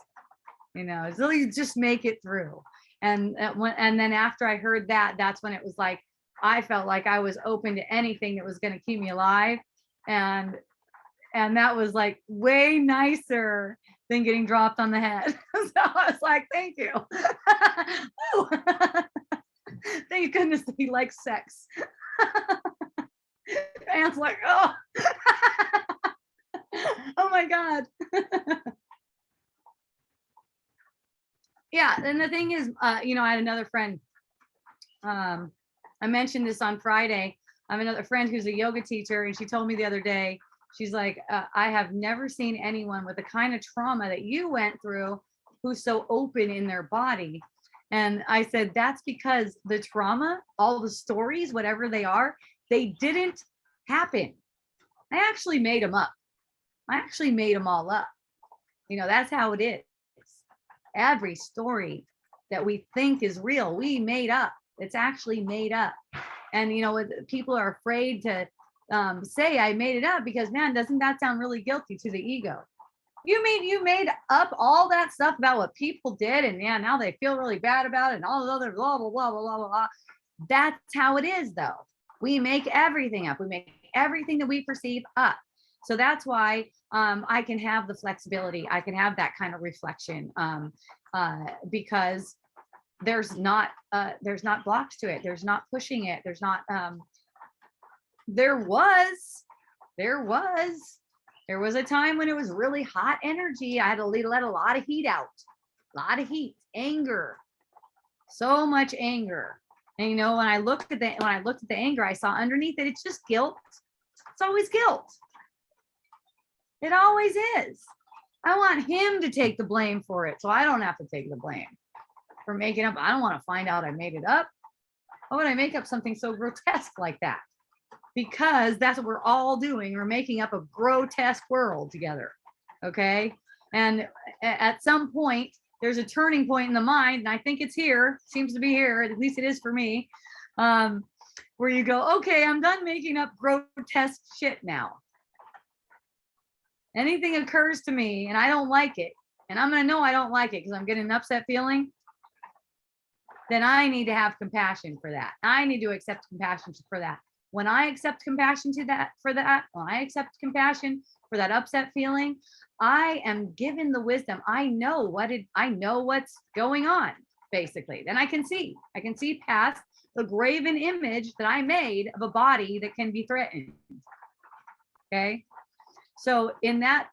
you know, so you just make it through. And then after I heard that, that's when it was like, I felt like I was open to anything that was going to keep me alive. And that was like way nicer than getting dropped on the head. So I was like, thank you. Thank goodness that he likes sex. Anne's like, oh. I'm my God. Yeah. And the thing is, you know, I had another friend. I mentioned this on Friday. I have another friend who's a yoga teacher, and she told me the other day, she's like, I have never seen anyone with the kind of trauma that you went through who's so open in their body. And I said, that's because the trauma, all the stories, whatever they are, they didn't happen. I actually made them up. I actually made them all up. You know, that's how it is. Every story that we think is real, we made up. It's actually made up. And, you know, people are afraid to say I made it up because, man, doesn't that sound really guilty to the ego? You mean you made up all that stuff about what people did, and yeah, now they feel really bad about it and all the other blah, blah, blah, blah, blah, blah. That's how it is, though. We make everything up. We make everything that we perceive up. So that's why I can have the flexibility. I can have that kind of reflection because there's not blocks to it. There's not pushing it. There's not, there was a time when it was really hot energy. I had to let a lot of heat out, a lot of heat, anger, so much anger. And, you know, when I looked at the anger, I saw underneath it, it's just guilt. It's always guilt. It always is. I want him to take the blame for it, so I don't have to take the blame for making up. I don't want to find out I made it up. Why would I make up something so grotesque like that? Because that's what we're all doing. We're making up a grotesque world together. Okay. And at some point, there's a turning point in the mind. And I think it's here, seems to be here, at least it is for me, where you go, okay, I'm done making up grotesque shit now. Anything occurs to me and I don't like it, and I'm going to know I don't like it because I'm getting an upset feeling, then I need to have compassion for that. I need to accept compassion for that. When I accept compassion when I accept compassion for that upset feeling, I am given the wisdom. I know what's going on, basically. Then I can see past the graven image that I made of a body that can be threatened. Okay. So in that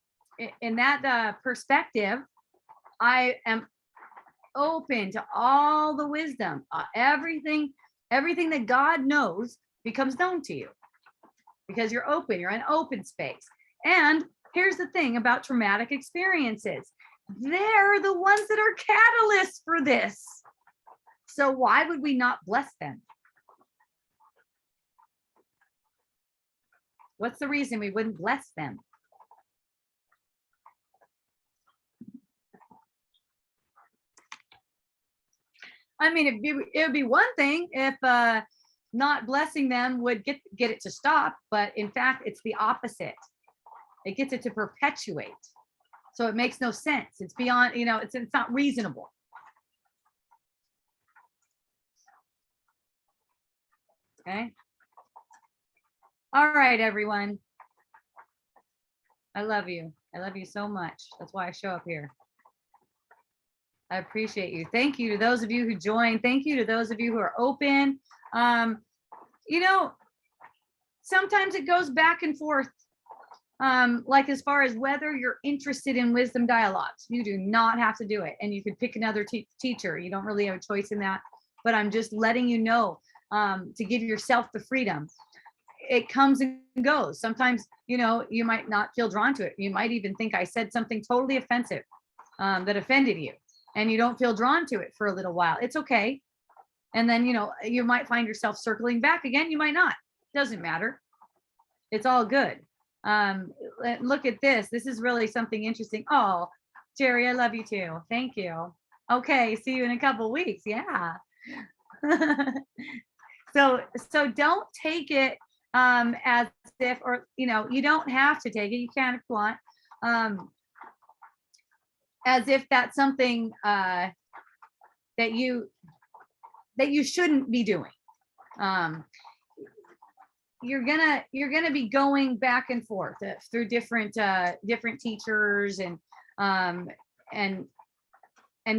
perspective, I am open to all the wisdom. Everything that God knows becomes known to you because you're open. You're in open space. And here's the thing about traumatic experiences. They're the ones that are catalysts for this. So why would we not bless them? What's the reason we wouldn't bless them? I mean, it would be one thing if not blessing them would get it to stop, but in fact, it's the opposite. It gets it to perpetuate. So it makes no sense. It's beyond, you know, it's not reasonable. Okay. All right, everyone. I love you. I love you so much. That's why I show up here. I appreciate you. Thank you to those of you who joined. Thank you to those of you who are open. You know, sometimes it goes back and forth. Like as far as whether you're interested in wisdom dialogues, you do not have to do it. And you could pick another teacher. You don't really have a choice in that, but I'm just letting you know to give yourself the freedom. It comes and goes. Sometimes, you know, you might not feel drawn to it. You might even think I said something totally offensive that offended you, and you don't feel drawn to it for a little while. It's okay. And then, you know, you might find yourself circling back again. You might not. Doesn't matter. It's all good. Look at this. This is really something interesting. Oh, Jerry, I love you too. Thank you. Okay, see you in a couple of weeks. Yeah. So don't take it as if, or, you know, you don't have to take it. You can if you want. As if that's something that you shouldn't be doing. You're gonna be going back and forth through different teachers, and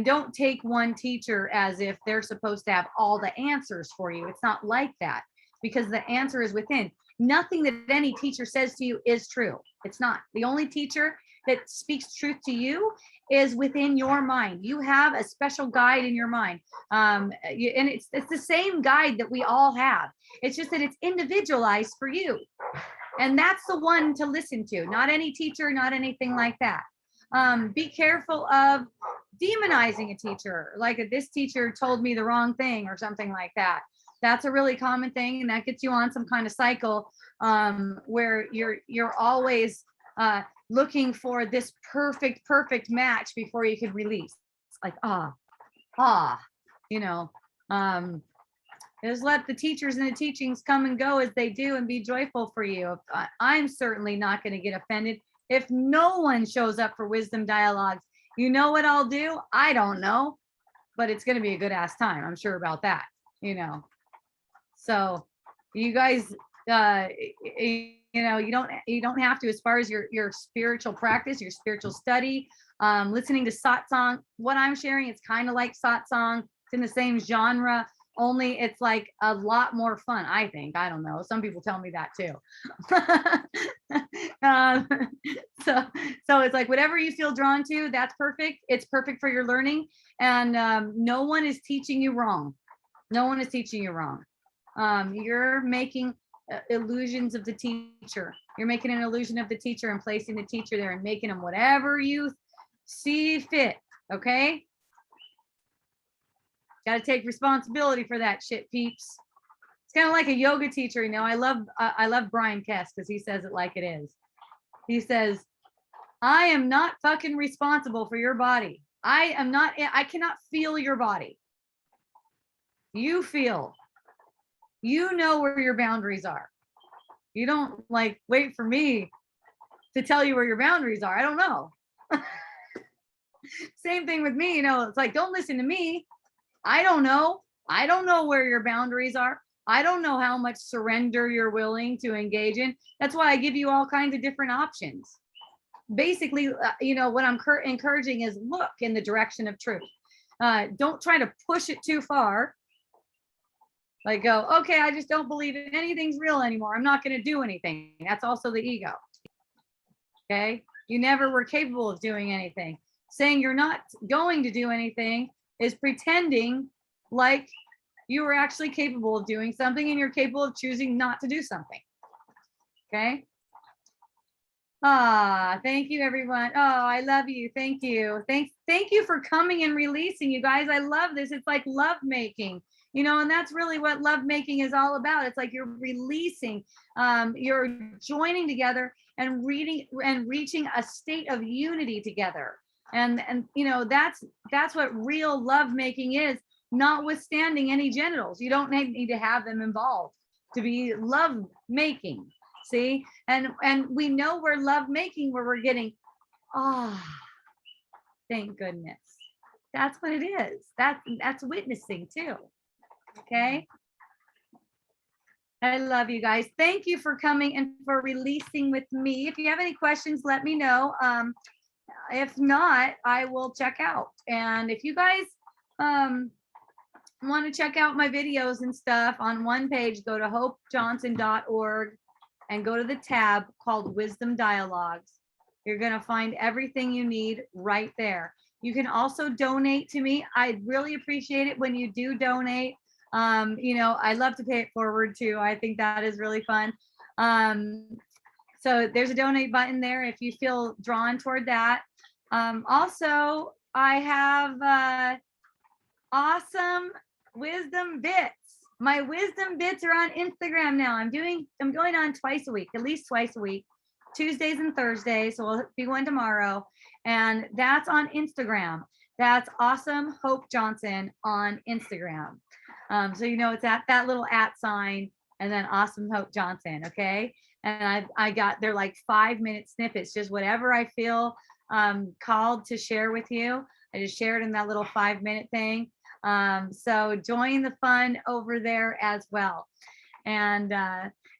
don't take one teacher as if they're supposed to have all the answers for you. It's not like that, because the answer is within. Nothing that any teacher says to you is true. It's not. The only teacher that speaks truth to you is within your mind. You have a special guide in your mind. And it's the same guide that we all have. It's just that it's individualized for you. And that's the one to listen to, not any teacher, not anything like that. Be careful of demonizing a teacher, like this teacher told me the wrong thing or something like that. That's a really common thing, and that gets you on some kind of cycle where you're always looking for this perfect match before you can release. Like you know. Just let the teachers and the teachings come and go as they do and be joyful for you. I'm certainly not going to get offended if no one shows up for wisdom dialogues. You know what I'll do? I don't know, but it's going to be a good ass time. I'm sure about that, you know. So you guys, you know, you don't have to, as far as your spiritual practice, your spiritual study, listening to satsang. What I'm sharing, it's kind of like satsang. It's in the same genre. Only it's like a lot more fun, I think. I don't know. Some people tell me that too. So it's like whatever you feel drawn to, that's perfect. It's perfect for your learning. And no one is teaching you wrong. No one is teaching you wrong. You're making illusions of the teacher. You're making an illusion of the teacher and placing the teacher there and making them whatever you see fit. Okay? Got to take responsibility for that shit, peeps. It's kind of like a yoga teacher, you know. I love Brian Kess because he says it like it is. He says, I am not fucking responsible for your body. I cannot feel your body. You feel. You know where your boundaries are. You don't like wait for me to tell you where your boundaries are. I don't know. Same thing with me, you know. It's like, don't listen to me. I don't know. I don't know where your boundaries are. I don't know how much surrender you're willing to engage in. That's why I give you all kinds of different options. Basically, you know, what I'm encouraging is look in the direction of truth. Don't try to push it too far. Like go, okay, I just don't believe anything's real anymore. I'm not going to do anything. That's also the ego. Okay. You never were capable of doing anything. Saying you're not going to do anything is pretending like you were actually capable of doing something and you're capable of choosing not to do something. Okay. Thank you, everyone. Oh, I love you. Thank you. Thank you for coming and releasing, you guys. I love this. It's like love making, you know, and that's really what love making is all about. It's like you're releasing, you're joining together and reaching a state of unity together. And you know, that's what real love making is, notwithstanding any genitals. You don't need to have them involved to be love making. See, and we know we're love making where we're getting, thank goodness. That's what it is. That's witnessing too. Okay. I love you guys. Thank you for coming and for releasing with me. If you have any questions, let me know. If not, I will check out. And if you guys want to check out my videos and stuff on one page, go to hopejohnson.org and go to the tab called Wisdom Dialogues. You're going to find everything you need right there. You can also donate to me. I'd really appreciate it when you do donate. You know, I love to pay it forward too. I think that is really fun. So there's a donate button there if you feel drawn toward that. Also, I have awesome wisdom bits. My wisdom bits are on Instagram now. I'm going on twice a week, at least twice a week, Tuesdays and Thursdays. So we'll be going tomorrow. And that's on Instagram. That's Awesome Hope Johnson on Instagram. So you know it's at that little @ sign and then Awesome Hope Johnson. Okay. And they're like 5-minute snippets, just whatever I feel called to share with you. I just shared in that little 5-minute thing. So join the fun over there as well. And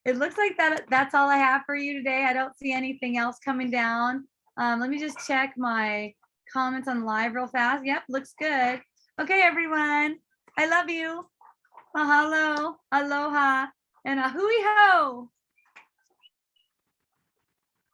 it looks like that's all I have for you today. I don't see anything else coming down. Let me just check my comments on live real fast. Yep, looks good. Okay, everyone. I love you. Mahalo, aloha, and a hui ho.